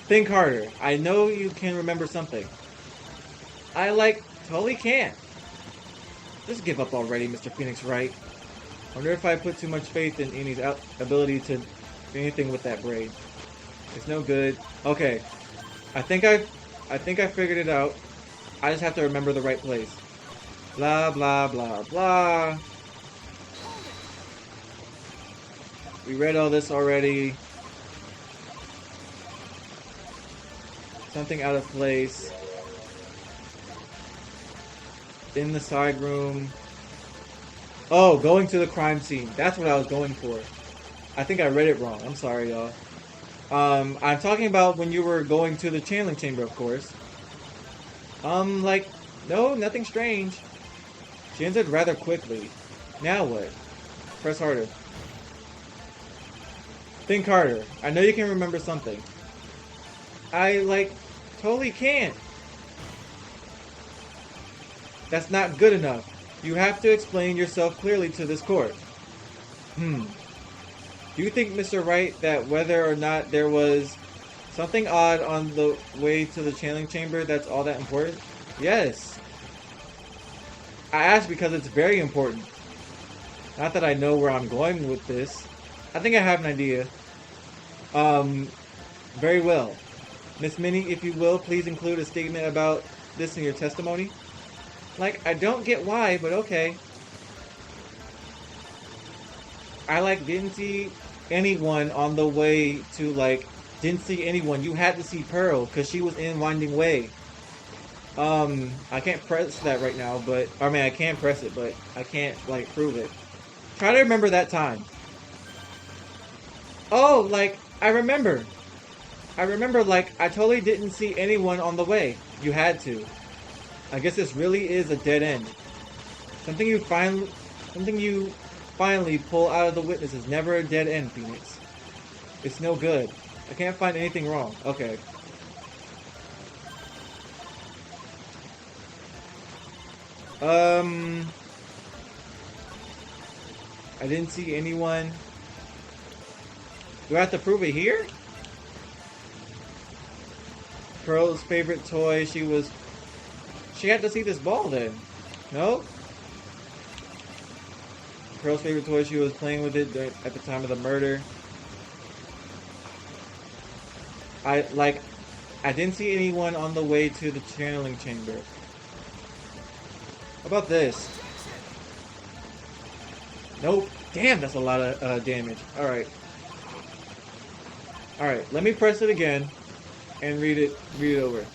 Think harder. I know you can remember something. I, like, totally can't. Just give up already, Mr. Phoenix Wright. I wonder if I put too much faith in Annie's ability to do anything with that braid. It's no good. Okay. I think I figured it out. I just have to remember the right place. Blah, blah, blah, blah. We read all this already. Something out of place. In the side room. Oh, going to the crime scene. That's what I was going for. I think I read it wrong. I'm sorry, y'all. I'm talking about when you were going to the channeling chamber, of course. Like, no, nothing strange. She answered rather quickly. Now what? Press harder. Think harder. I know you can remember something. I, like, totally can't. That's not good enough. You have to explain yourself clearly to this court. Do you think, Mr. Wright, that whether or not there was something odd on the way to the channeling chamber, that's all that important? Yes. I ask because it's very important. Not that I know where I'm going with this. I think I have an idea. Very well. Miss Minnie, if you will, please include a statement about this in your testimony. Like, I don't get why, but okay. I, like, didn't see anyone on the way to, like, didn't see anyone. You had to see Pearl, because she was in Winding Way. I can't press that right now, but, I mean, I can press it, but I can't, like, prove it. Try to remember that time. Oh, like, I remember, like, I totally didn't see anyone on the way. You had to. I guess this really is a dead end. Something you finally pull out of the witness is never a dead end, Phoenix. It's no good. I can't find anything wrong. Okay. I didn't see anyone. Do I have to prove it here? Pearl's favorite toy, she had to see this ball then. No? Pearl's favorite toy, she was playing with it at the time of the murder. I didn't see anyone on the way to the channeling chamber. How about this? Nope. Damn, that's a lot of damage. Alright. Alright, let me press it again and read it over.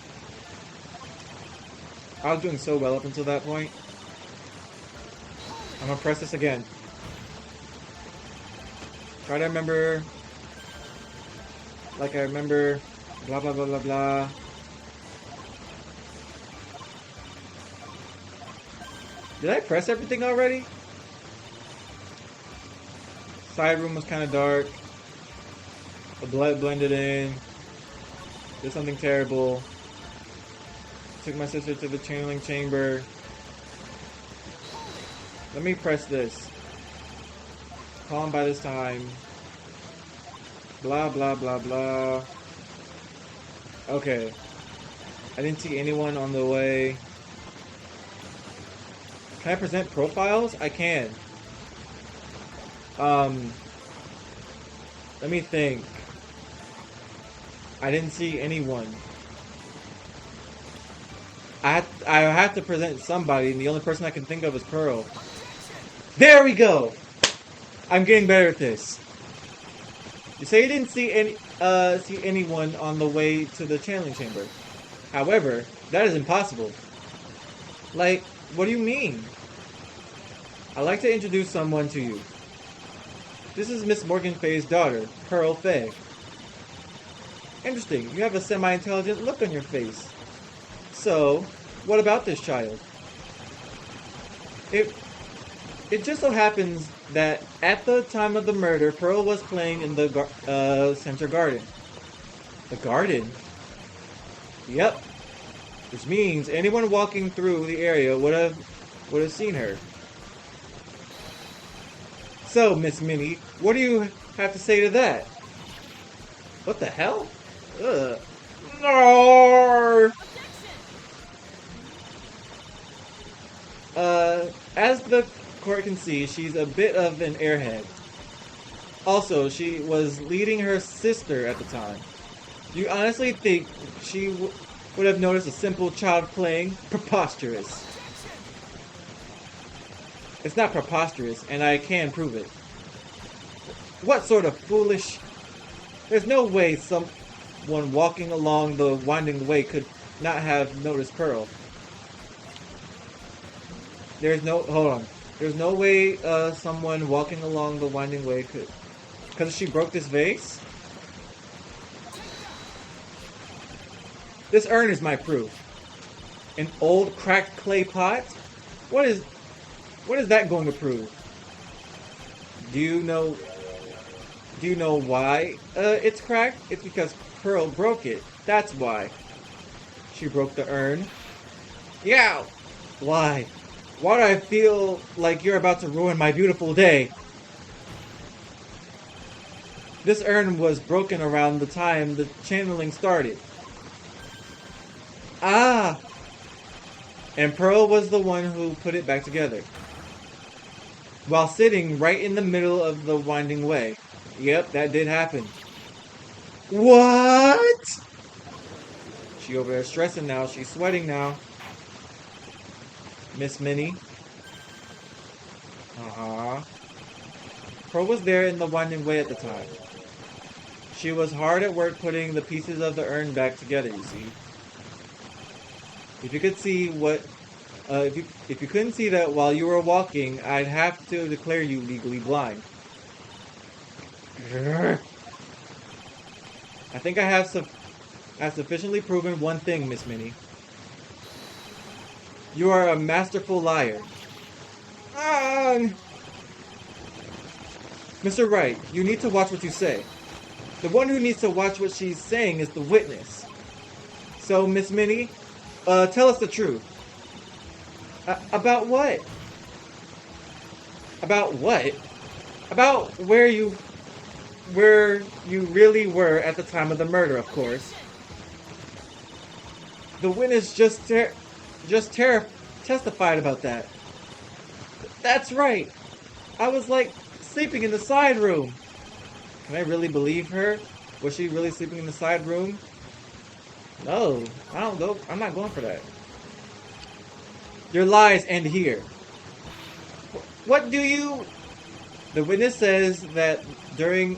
I was doing so well up until that point. I'm gonna press this again. Try to remember, like I remember, blah blah blah blah blah. Did I press everything already? Side room was kind of dark. The blood blended in. Did something terrible. Took my sister to the channeling chamber. Let me press this. Calm by this time. Blah, blah, blah, blah. Okay. I didn't see anyone on the way. Can I present profiles? I can. Let me think. I didn't see anyone. I have to present somebody, and the only person I can think of is Pearl. There we go! I'm getting better at this. You say you didn't see anyone on the way to the channeling chamber. However, that is impossible. Like, what do you mean? I'd like to introduce someone to you. This is Miss Morgan Fay's daughter, Pearl Fay. Interesting, you have a semi-intelligent look on your face. So, what about this child? It just so happens that at the time of the murder, Pearl was playing in the center garden. The garden? Yep. Which means anyone walking through the area would have seen her. So, Miss Minnie, what do you have to say to that? What the hell? Ugh. No. As the court can see, she's a bit of an airhead. Also, she was leading her sister at the time. Do you honestly think she would have noticed a simple child playing? Preposterous. It's not preposterous, and I can prove it. What sort of foolish... There's no way someone walking along the winding way could not have noticed Pearl. Hold on. There's no way someone walking along the winding way could... Because she broke this vase? This urn is my proof. An old cracked clay pot? What is that going to prove? Do you know why it's cracked? It's because Pearl broke it. That's why. She broke the urn. Yeah! Why? Why do I feel like you're about to ruin my beautiful day? This urn was broken around the time the channeling started. Ah! And Pearl was the one who put it back together. While sitting right in the middle of the winding way. Yep, that did happen. What? She over there stressing now. She's sweating now. Miss Minnie. Uh-huh. Pearl was there in the winding way at the time. She was hard at work putting the pieces of the urn back together, you see. If you could see what... if you couldn't see that while you were walking, I'd have to declare you legally blind. I think I have sufficiently proven one thing, Miss Minnie. You are a masterful liar. Mr. Wright, you need to watch what you say. The one who needs to watch what she's saying is the witness. So, Miss Minnie, tell us the truth. About what? About what? About where you really were at the time of the murder, of course. The witness just testified about that. That's right. I was like sleeping in the side room. Can I really believe her? Was she really sleeping in the side room? No, I'm not going for that. Your lies end here. What do you... The witness says that during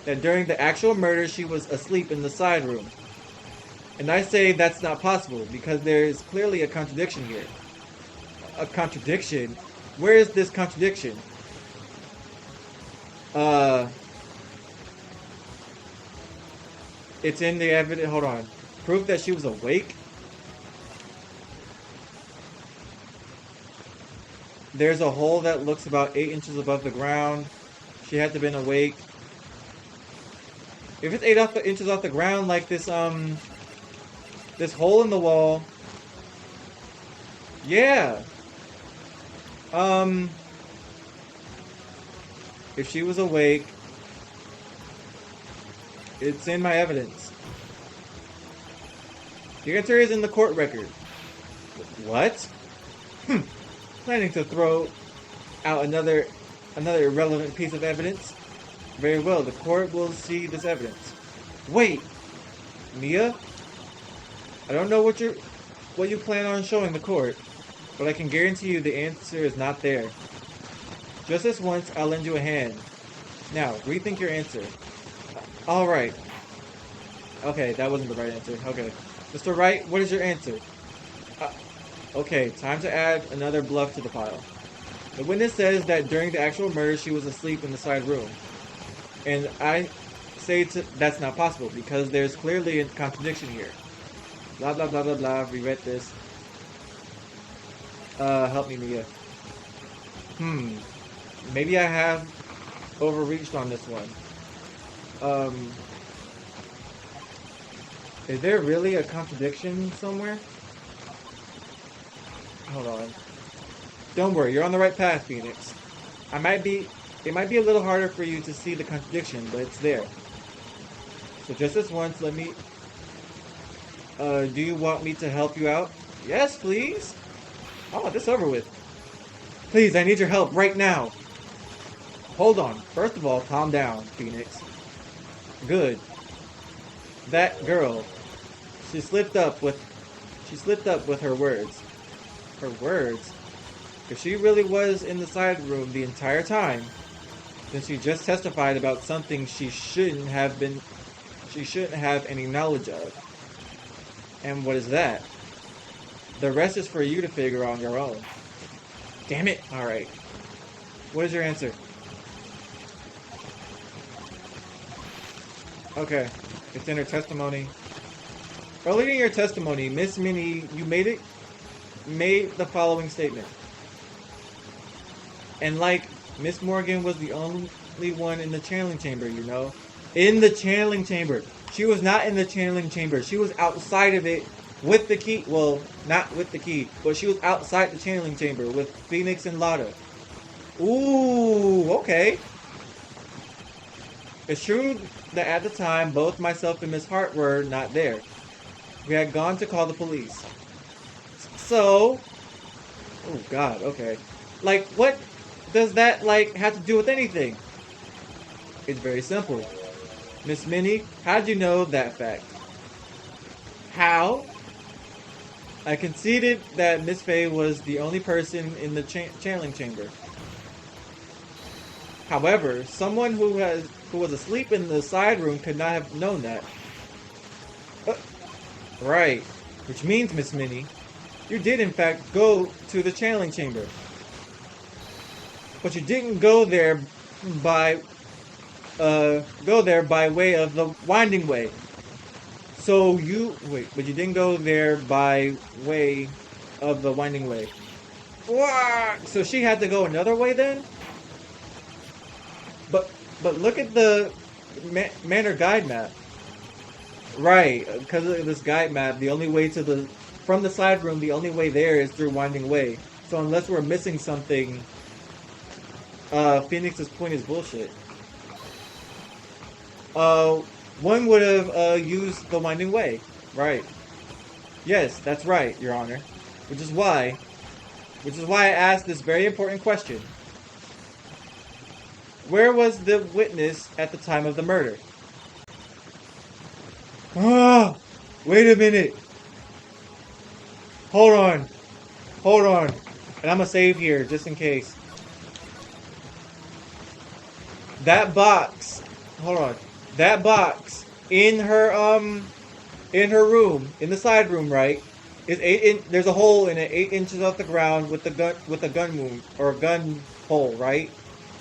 the actual murder she was asleep in the side room. And I say that's not possible because there is clearly a contradiction here. A contradiction? Where is this contradiction? It's in the evidence. Hold on. Proof that she was awake? There's a hole that looks about 8 inches above the ground. She had to have been awake. If it's 8 inches off the ground, like this hole in the wall. Yeah. If she was awake, it's in my evidence. The answer is in the court record. What? Planning to throw out another irrelevant piece of evidence? Very well, the court will see this evidence. Wait! Mia? I don't know what you plan on showing the court, but I can guarantee you the answer is not there. Just this once, I'll lend you a hand. Now, rethink your answer. Alright. Okay, that wasn't the right answer. Okay. Mr. Wright, what is your answer? Okay, time to add another bluff to the pile. The witness says that during the actual murder, she was asleep in the side room. And I say that's not possible, because there's clearly a contradiction here. Blah, blah, blah, blah, blah. Reread this. Help me, Mia. Maybe I have overreached on this one. Is there really a contradiction somewhere? Hold on. Don't worry, you're on the right path, Phoenix. It might be a little harder for you to see the contradiction, but it's there. So just this once, let me... do you want me to help you out? Yes, please. I want this over with. Please, I need your help right now. Hold on. First of all, calm down, Phoenix. Good. That girl, she slipped up with her words. Her words? If she really was in the side room the entire time, then she just testified about something she shouldn't have any knowledge of. And what is that? The rest is for you to figure on your own. Damn it! Alright. What is your answer? Okay. It's in her testimony. Earlier in your testimony, Miss Minnie, you made the following statement. And like, Miss Morgan was the only one in the channeling chamber, you know? In the channeling chamber. She was not in the channeling chamber. She was outside of it with the key. Well, not with the key, but she was outside the channeling chamber with Phoenix and Lotta. Ooh, okay. It's true that at the time, both myself and Miss Hart were not there. We had gone to call the police. So... Oh, God, okay. Like, what does that, like, have to do with anything? It's very simple. Miss Minnie, how'd you know that fact? How? I conceded that Miss Faye was the only person in the channeling chamber. However, someone who was asleep in the side room could not have known that. Right. Which means, Miss Minnie, you did in fact go to the channeling chamber. But you didn't go there by way of the winding way. So but you didn't go there by way of the winding way. So she had to go another way then? But look at the Manor guide map. Right, because of this guide map, the only way from the side room, the only way there is through winding way. So unless we're missing something, Phoenix's point is bullshit. One would have used the winding way. Right. Yes, that's right, Your Honor. Which is why I asked this very important question. Where was the witness at the time of the murder? Ah, wait a minute. Hold on. And I'm gonna save here, just in case. That box. Hold on. That box in her room, in the side room, right? There's a hole in it 8 inches off the ground with a gun wound or a gun hole, right?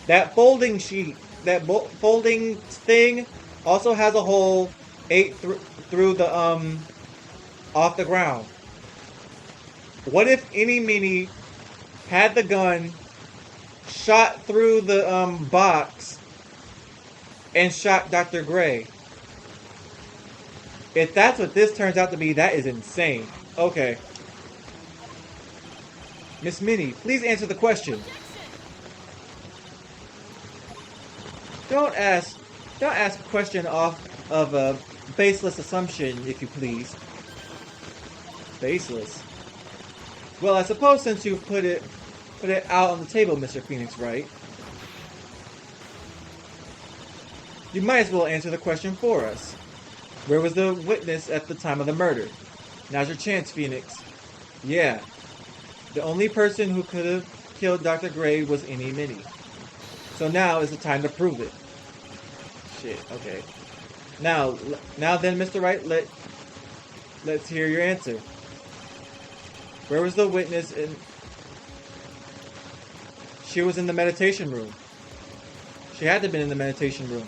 That folding sheet, that folding thing, also has a hole 8 through the off the ground. What if any Minnie had the gun shot through the box and shot Dr. Gray. If that's what this turns out to be, that is insane. Okay. Miss Minnie, please answer the question. Don't ask a question off of a baseless assumption, if you please. Baseless. Well, I suppose since you've put it out on the table, Mr. Phoenix, Wright, you might as well answer the question for us. Where was the witness at the time of the murder? Now's your chance, Phoenix. Yeah. The only person who could have killed Dr. Gray was Innie Minnie. So now is the time to prove it. Shit, okay. Now then, Mr. Wright, let's hear your answer. Where was the witness in... She was in the meditation room. She had to have been in the meditation room.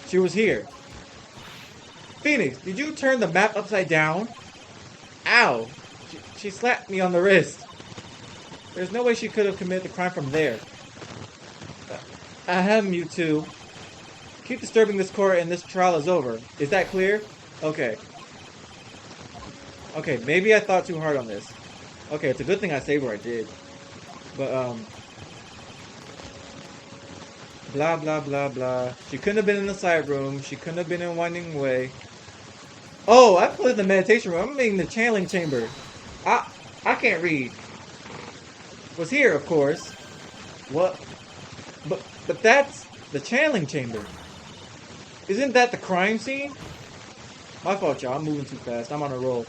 She was here. Phoenix, did you turn the map upside down? Ow! She slapped me on the wrist. There's no way she could have committed the crime from there. Ahem, you two. Keep disturbing this court and this trial is over. Is that clear? Okay. Okay, maybe I thought too hard on this. Okay, it's a good thing I saved where I did. But, blah, blah, blah, blah. She couldn't have been in the side room. She couldn't have been in Winding Way. Oh, I put in the meditation room. I'm in the channeling chamber. I can't read. Was here, of course. What? But that's the channeling chamber. Isn't that the crime scene? My fault, y'all. I'm moving too fast. I'm on a roll.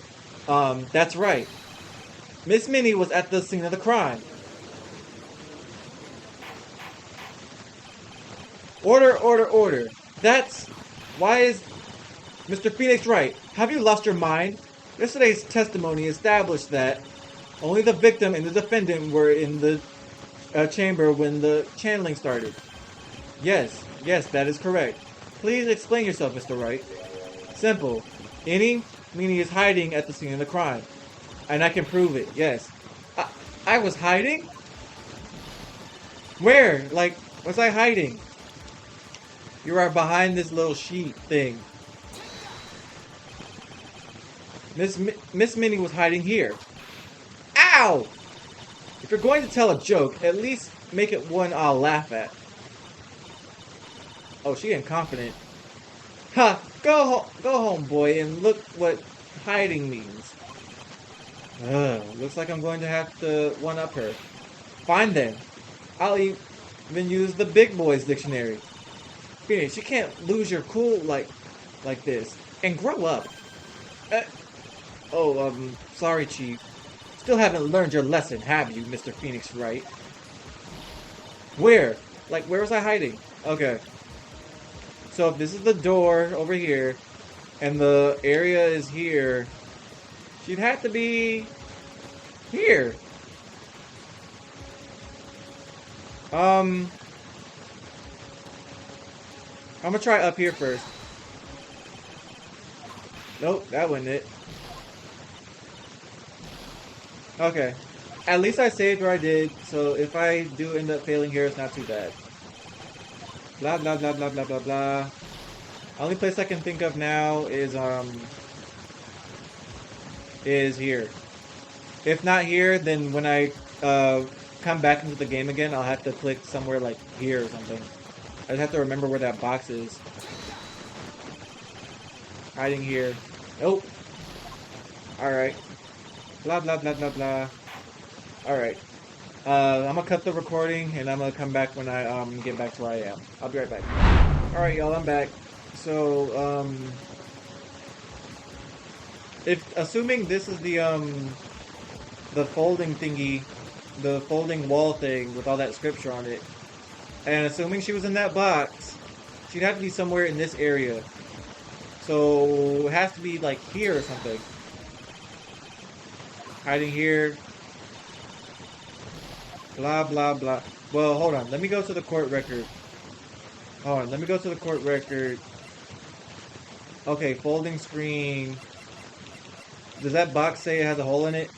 That's right. Miss Minnie was at the scene of the crime. Order, order, order. Why is Mr. Phoenix right? Have you lost your mind? Yesterday's testimony established that only the victim and the defendant were in the chamber when the channeling started. Yes, that is correct. Please explain yourself, Mr. Wright. Simple. Innie Minnie is hiding at the scene of the crime. And I can prove it, yes. I was hiding? Where? Like, was I hiding? You are behind this little sheet thing. Miss Minnie was hiding here. Ow! If you're going to tell a joke, at least make it one I'll laugh at. Oh, she ain't confident. Ha! Go home, boy, and look what hiding means. Looks like I'm going to have to one-up her. Fine then. I'll even use the big boys dictionary. Phoenix, you can't lose your cool like this. And grow up. Sorry, Chief. Still haven't learned your lesson, have you, Mr. Phoenix Wright? Where? Like, where was I hiding? Okay. So if this is the door over here, and the area is here, she'd have to be here. I'm gonna try up here first. Nope, that wasn't it. Okay. At least I saved where I did, so if I do end up failing here, it's not too bad. Blah, blah, blah, blah, blah, blah, blah. Only place I can think of now is here. If not here, then when I come back into the game again, I'll have to click somewhere like here or something. I just have to remember where that box is. Hiding here. Nope. Alright. Blah, blah, blah, blah, blah. Alright. I'm gonna cut the recording, and I'm gonna come back when I get back to where I am. I'll be right back. Alright, y'all, I'm back. So, assuming this is the folding thingy, the folding wall thing with all that scripture on it, and assuming she was in that box, she'd have to be somewhere in this area. So, it has to be, like, here or something. Hiding here. Blah, blah, blah. Well, hold on. Let me go to the court record. Hold on. Let me go to the court record. Okay, folding screen. Does that box say it has a hole in it?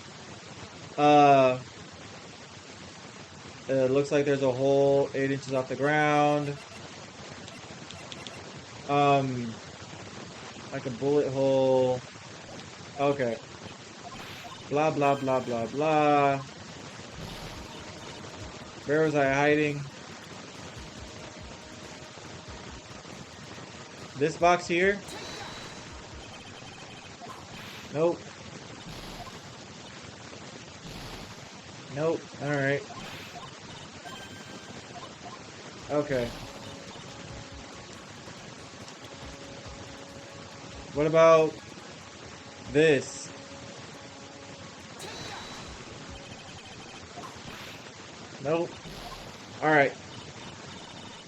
It looks like there's a hole 8 inches off the ground. Like a bullet hole. Okay. Blah, blah, blah, blah, blah. Where was I hiding? This box here? Nope. Nope. Alright. Okay. What about this? Nope. Alright.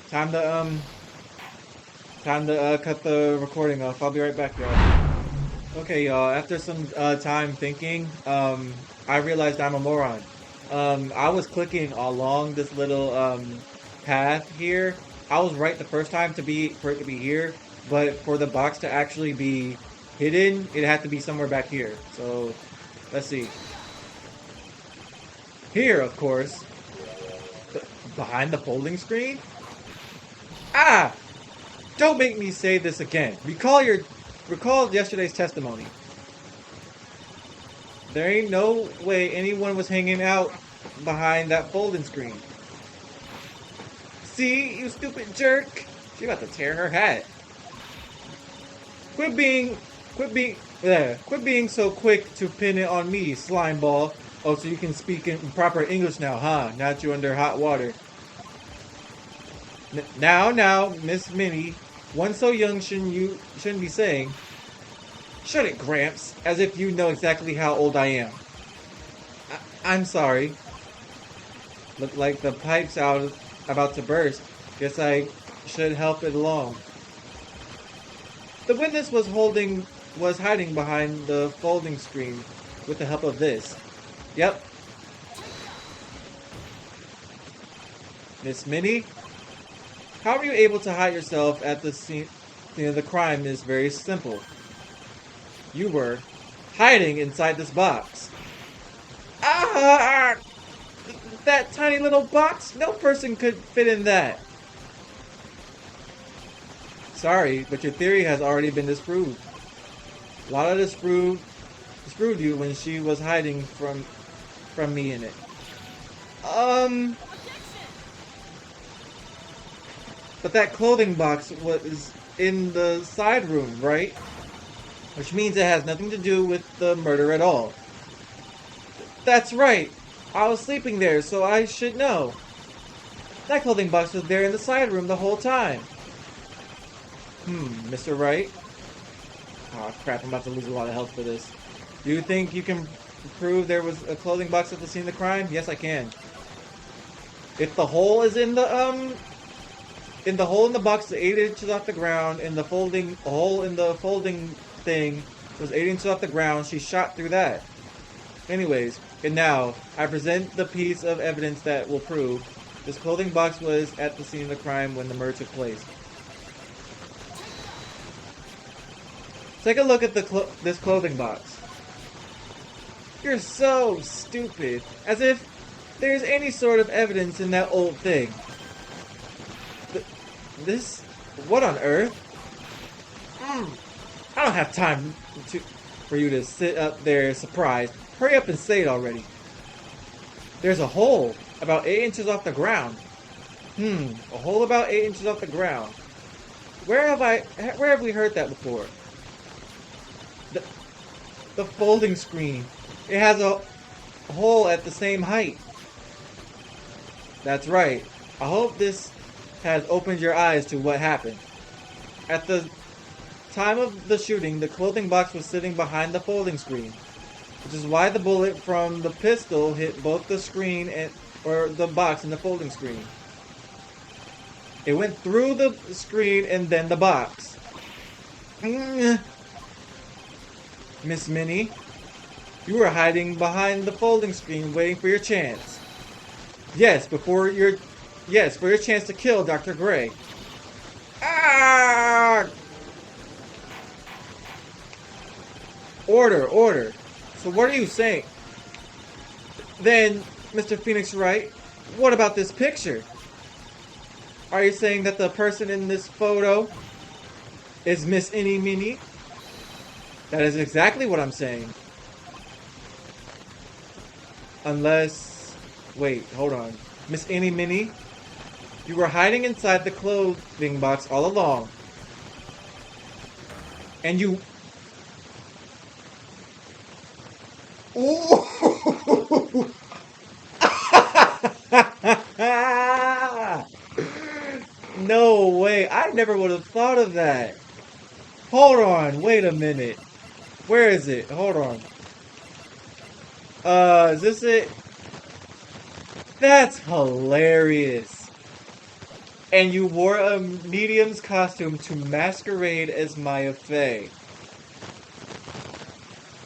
Time to cut the recording off. I'll be right back, y'all. Okay, y'all. After some time thinking, I realized I'm a moron. I was clicking along this little path here. I was right the first time for it to be here, but for the box to actually be hidden, it had to be somewhere back here. So, let's see. Here, of course. Behind the folding screen? Ah! Don't make me say this again. Recall yesterday's testimony. There ain't no way anyone was hanging out behind that folding screen. See, you stupid jerk. She about to tear her hat. Quit being so quick to pin it on me, slime ball. Oh, so you can speak in proper English now, huh? Now that you're under hot water. Now, Miss Minnie, one so young shouldn't be saying. Shut it, Gramps, as if you know exactly how old I am. I'm sorry. Look like the pipe's about to burst. Guess I should help it along. The witness was hiding behind the folding screen with the help of this. Yep. Miss Minnie? How were you able to hide yourself at the scene of the crime is very simple. You were hiding inside this box. Ah! That tiny little box? No person could fit in that. Sorry, but your theory has already been disproved. Lala disproved you when she was hiding from me in it. But that clothing box was in the side room, right? Which means it has nothing to do with the murder at all. That's right. I was sleeping there, so I should know. That clothing box was there in the side room the whole time. Mr. Wright? Oh crap, I'm about to lose a lot of health for this. Do you think you can prove there was a clothing box at the scene of the crime? Yes, I can. If the hole is in the hole in the box is 8 inches off the ground, and the hole in the folding thing was 8 inches off the ground, she shot through that. Anyways, and now, I present the piece of evidence that will prove this clothing box was at the scene of the crime when the murder took place. Take a look at this clothing box. You're so stupid. As if there's any sort of evidence in that old thing. This? What on earth? I don't have time for you to sit up there surprised. Hurry up and say it already. There's a hole about 8 inches off the ground. A hole about 8 inches off the ground. Where have we heard that before? The folding screen. It has a hole at the same height. That's right. I hope this has opened your eyes to what happened. At the time of the shooting, the clothing box was sitting behind the folding screen, which is why the bullet from the pistol hit both the screen or the box and the folding screen. It went through the screen and then the box. Miss Minnie, you were hiding behind the folding screen waiting for your chance. Yes, for your chance to kill Dr. Gray. Ah! Order. So what are you saying? Then, Mr. Phoenix Wright, What about this picture? Are you saying that the person in this photo is Miss Innie Minnie? That is exactly what I'm saying. Unless... Wait, hold on. Miss Innie Minnie? You were hiding inside the clothing box all along. And you... Ooh! No way. I never would have thought of that. Hold on. Wait a minute. Where is it? Hold on. Is this it? That's hilarious. And you wore a medium's costume to masquerade as Maya Fey.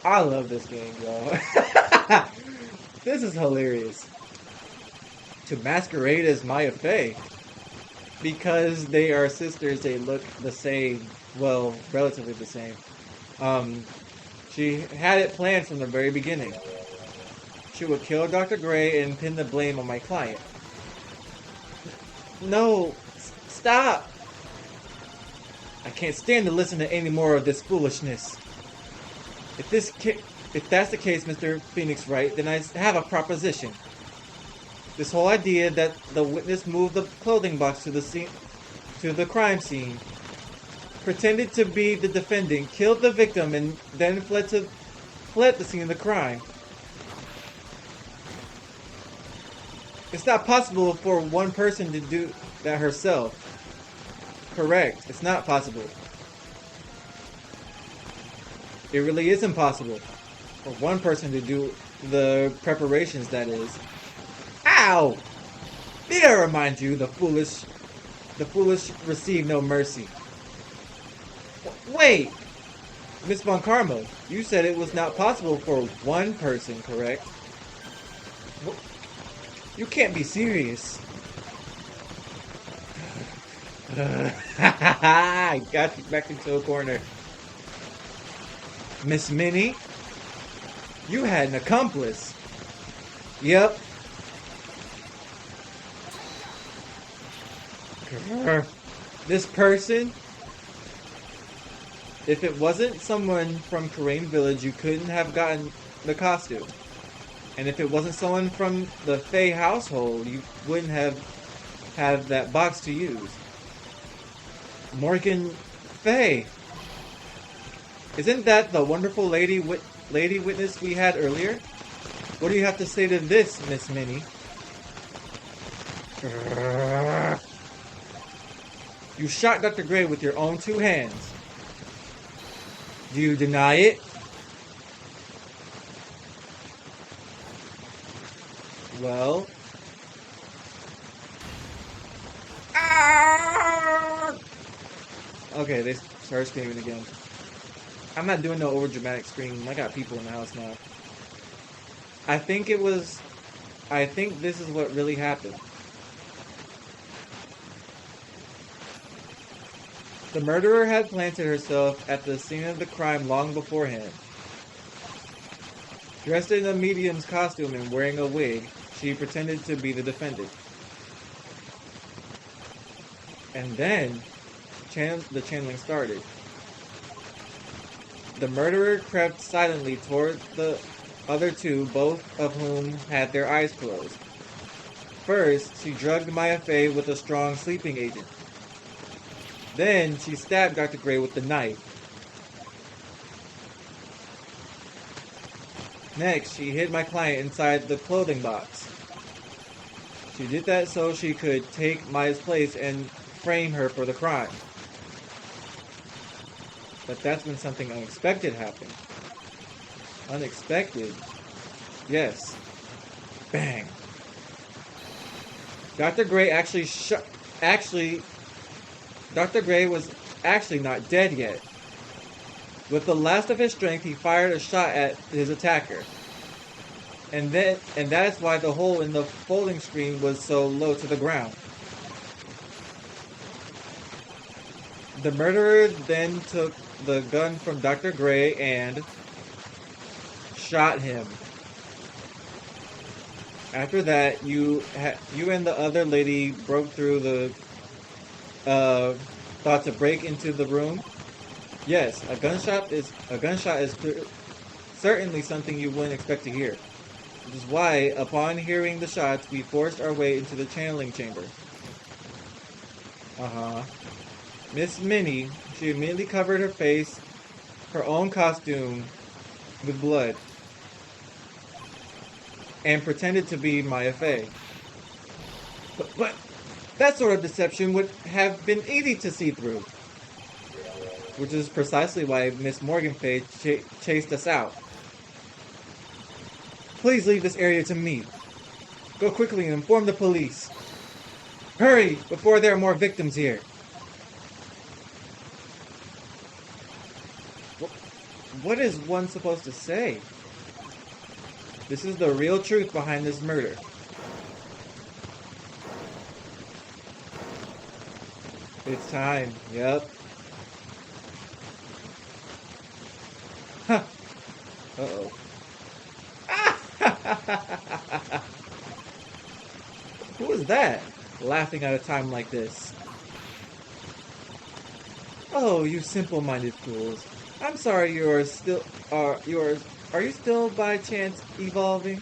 I love this game, y'all. This is hilarious. To masquerade as Maya Fey. Because they are sisters, they look the same. Well, relatively the same. She had it planned from the very beginning. She would kill Dr. Gray and pin the blame on my client. No, stop! I can't stand to listen to any more of this foolishness. If that's the case, Mr. Phoenix Wright, then I have a proposition. This whole idea that the witness moved the clothing box to the crime scene, pretended to be the defendant, killed the victim, and then fled the scene of the crime. It's not possible for one person to do that herself. Correct. It's not possible. It really is impossible for one person to do the preparations, that is. Ow! Did I remind you, the foolish receive no mercy. Wait! Miss Von Karma, you said it was not possible for one person, correct? You can't be serious. I got you back into a corner. Miss Minnie, you had an accomplice. Yep. This person, if it wasn't someone from Karain Village, you couldn't have gotten the costume. And if it wasn't someone from the Fey household, you wouldn't have had that box to use. Morgan Fey. Isn't that the wonderful lady witness we had earlier? What do you have to say to this, Miss Minnie? You shot Dr. Gray with your own two hands. Do you deny it? Well... Okay, they started screaming again. I'm not doing no overdramatic screaming. I got people in the house now. I think this is what really happened. The murderer had planted herself at the scene of the crime long beforehand. Dressed in a medium's costume and wearing a wig, she pretended to be the defendant. And then, the channeling started. The murderer crept silently toward the other two, both of whom had their eyes closed. First, she drugged Maya Fey with a strong sleeping agent. Then, she stabbed Dr. Gray with the knife. Next, she hid my client inside the clothing box. She did that so she could take Maya's place and frame her for the crime. But that's when something unexpected happened. Unexpected? Yes. Bang. Dr. Gray Dr. Gray was actually not dead yet. With the last of his strength, he fired a shot at his attacker. And that is why the hole in the folding screen was so low to the ground. The murderer then took the gun from Dr. Gray and shot him. After that, you and the other lady broke through the thought to break into the room. Yes, a gunshot is certainly something you wouldn't expect to hear. Which is why, upon hearing the shots, we forced our way into the channeling chamber. Uh-huh. Miss Minnie, she immediately covered her face, her own costume, with blood, and pretended to be Maya Fey. But that sort of deception would have been easy to see through. Which is precisely why Miss Morgan Fey chased us out. Please leave this area to me. Go quickly and inform the police. Hurry, before there are more victims here. What is one supposed to say? This is the real truth behind this murder. It's time. Yep. Huh. Uh-oh. Who is that? Laughing at a time like this. Oh, you simple-minded fools. I'm sorry are you still by chance evolving?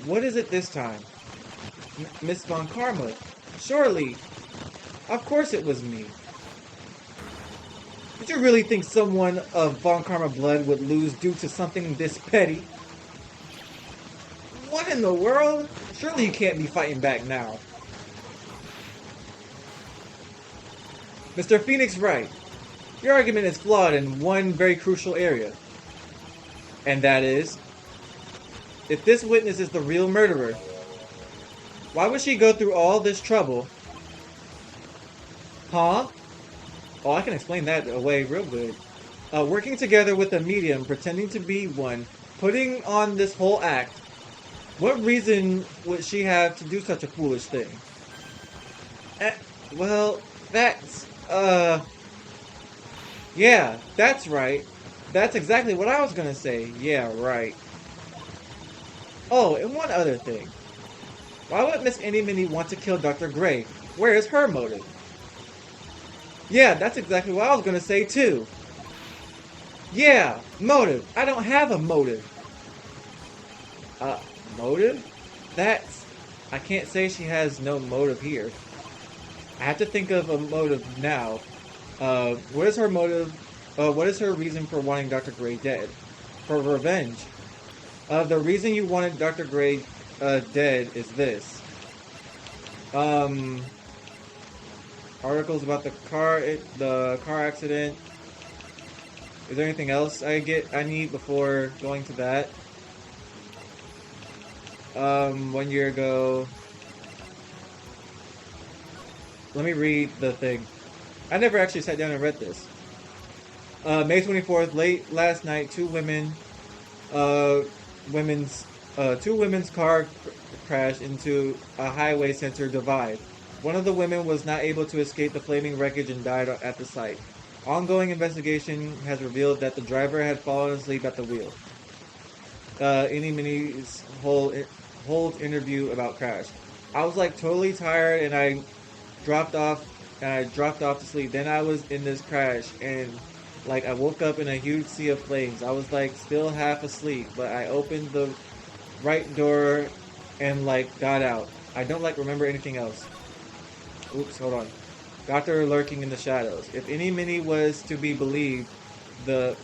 What is it this time? Miss Von Karma. Surely. Of course it was me. Did you really think someone of Von Karma blood would lose due to something this petty? What in the world? Surely you can't be fighting back now. Mr. Phoenix Wright, your argument is flawed in one very crucial area. And that is, if this witness is the real murderer, why would she go through all this trouble? Huh? Oh, I can explain that away real good. Working together with a medium, pretending to be one, putting on this whole act. What reason would she have to do such a foolish thing? Well, that's, yeah, that's right. That's exactly what I was gonna say. Yeah, right. Oh, and one other thing. Why would Miss Indy Minnie want to kill Dr. Gray? Where is her motive? Yeah, that's exactly what I was gonna say too. Yeah, motive. I don't have a motive. Motive? I can't say she has no motive here. I have to think of a motive now. What is her motive? What is her reason for wanting Dr. Gray dead? For revenge. The reason you wanted Dr. Gray dead is this. Articles about the car accident. Is there anything else I need before going to that? 1 year ago. Let me read the thing. I never actually sat down and read this. May 24th, late last night, two women's car crashed into a highway center divide. One of the women was not able to escape the flaming wreckage and died at the site. Ongoing investigation has revealed that the driver had fallen asleep at the wheel. Indy Minnie's whole interview about crash. I was like totally tired and I dropped off to sleep. Then I was in this crash and like I woke up in a huge sea of flames. I was like still half asleep, but I opened the right door and like got out. I don't like remember anything else. Oops, hold on. Doctor lurking in the shadows. If Indy Minnie was to be believed, the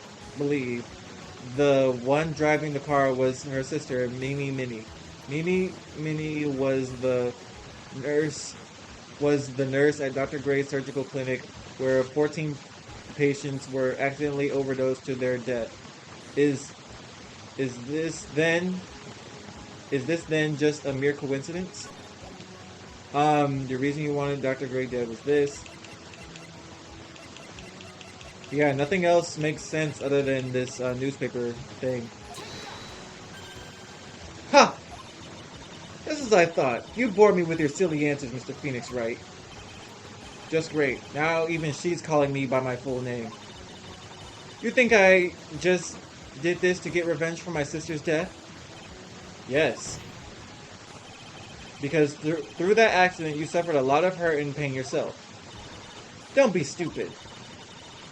one driving the car was her sister, Mimi Minnie. Mimi Minnie was the nurse at Dr. Gray's surgical clinic where 14 patients were accidentally overdosed to their death. Is this then just a mere coincidence? The reason you wanted Dr. Gray dead was this. Yeah, nothing else makes sense other than this newspaper thing. Ha! Just as I thought. You bored me with your silly answers, Mr. Phoenix Wright. Just great. Now even she's calling me by my full name. You think I just did this to get revenge for my sister's death? Yes. Because through that accident, you suffered a lot of hurt and pain yourself. Don't be stupid.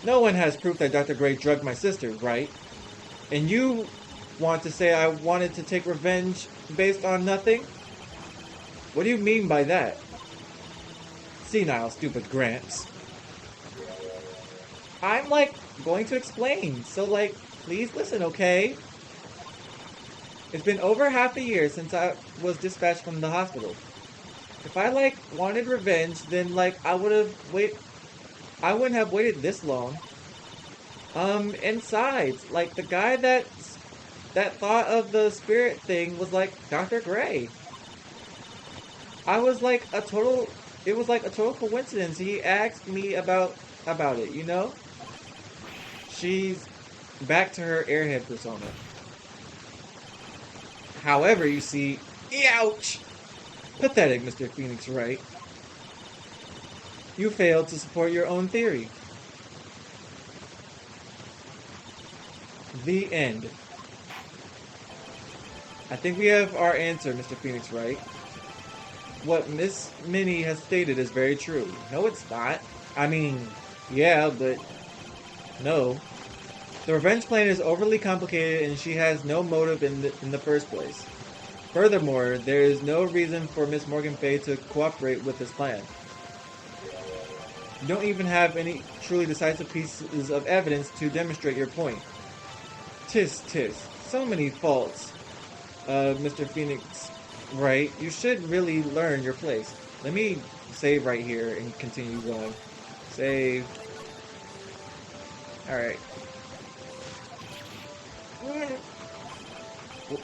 No one has proof that Dr. Gray drugged my sister, right? And you want to say I wanted to take revenge based on nothing? What do you mean by that? Senile, stupid Gramps. I'm, going to explain. So, please listen, okay? It's been over half a year since I was dispatched from the hospital. If I, wanted revenge, then, I wouldn't have waited this long. And besides, the guy that thought of the spirit thing was, Dr. Gray. It was a total coincidence. He asked me about it, you know? She's back to her airhead persona. However, you see, ouch! Pathetic, Mr. Phoenix Wright. You failed to support your own theory. The end. I think we have our answer, Mr. Phoenix Wright. What Miss Minnie has stated is very true. No, it's not. I mean, yeah, but no. The revenge plan is overly complicated and she has no motive in the first place. Furthermore, there is no reason for Miss Morgan Fay to cooperate with this plan. You don't even have any truly decisive pieces of evidence to demonstrate your point. Tis. So many faults, Mr. Phoenix Wright. You should really learn your place. Let me save right here and continue going. Save. Alright.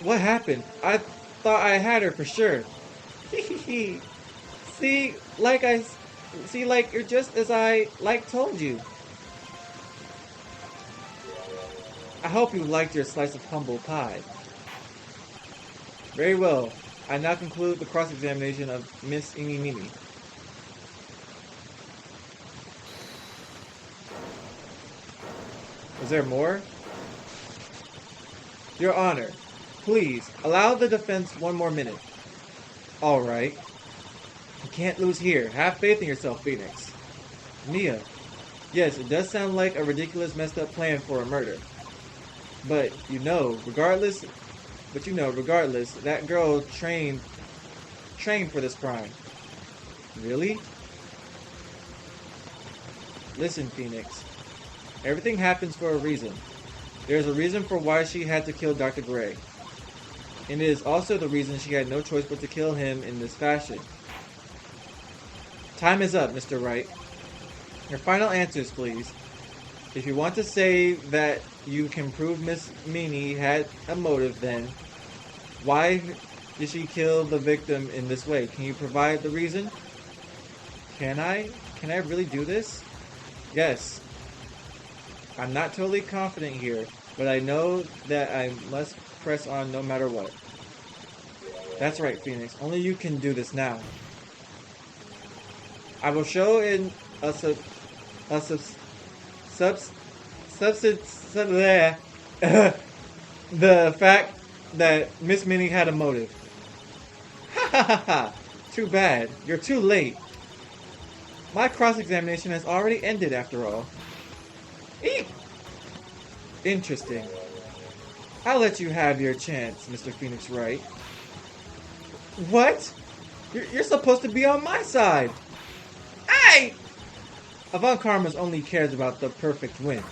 What happened? I thought I had her for sure. See, you're just as I told you. I hope you liked your slice of humble pie. Very well. I now conclude the cross-examination of Miss Eeny Meeny. Is there more? Your Honor, please, allow the defense one more minute. Alright. You can't lose here. Have faith in yourself, Phoenix. Mia. Yes, it does sound like a ridiculous, messed up plan for a murder. But, regardless, that girl trained for this crime. Really? Listen, Phoenix. Everything happens for a reason. There's a reason for why she had to kill Dr. Gray. And it is also the reason she had no choice but to kill him in this fashion. Time is up, Mr. Wright. Your final answers, please. If you want to say that you can prove Miss Meany had a motive, then why did she kill the victim in this way? Can you provide the reason? Can I? Can I really do this? Yes. I'm not totally confident here, but I know that I must press on no matter what. That's right, Phoenix. Only you can do this now. I will show in the fact that Miss Minnie had a motive. Ha ha ha ha! Too bad. You're too late. My cross-examination has already ended after all. Eek! Interesting. I'll let you have your chance, Mr. Phoenix Wright. What? You're supposed to be on my side. Hey! Avant Karmas only cares about the perfect win.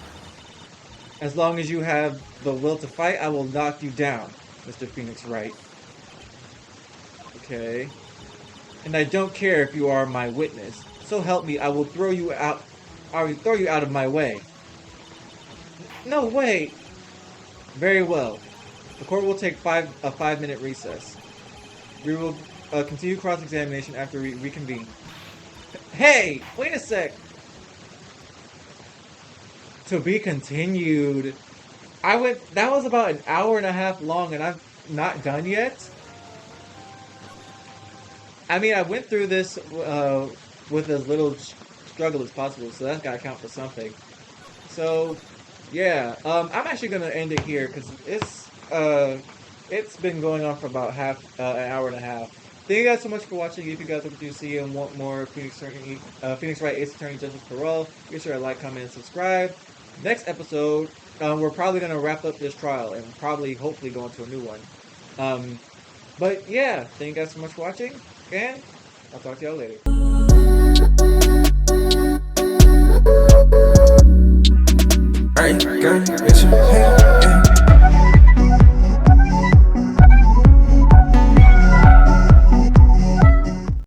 As long as you have the will to fight, I will knock you down, Mr. Phoenix Wright. Okay. And I don't care if you are my witness. So help me, I will throw you out. I will throw you out of my way. No way. Very well. The court will take a 5-minute recess. We will continue cross-examination after we reconvene. Hey, wait a sec. To be continued. That was about an hour and a half long and I'm not done yet. I mean, I went through this with as little struggle as possible, so that's gotta count for something. So, yeah, I'm actually gonna end it here because it's It's been going on for about an hour and a half. Thank you guys so much for watching. If you guys look to see and want more Phoenix Wright Ace Attorney Justice Parole, be sure to like, comment, and subscribe. Next episode, we're probably going to wrap up this trial and hopefully go into a new one. But yeah, thank you guys so much for watching, and I'll talk to y'all later.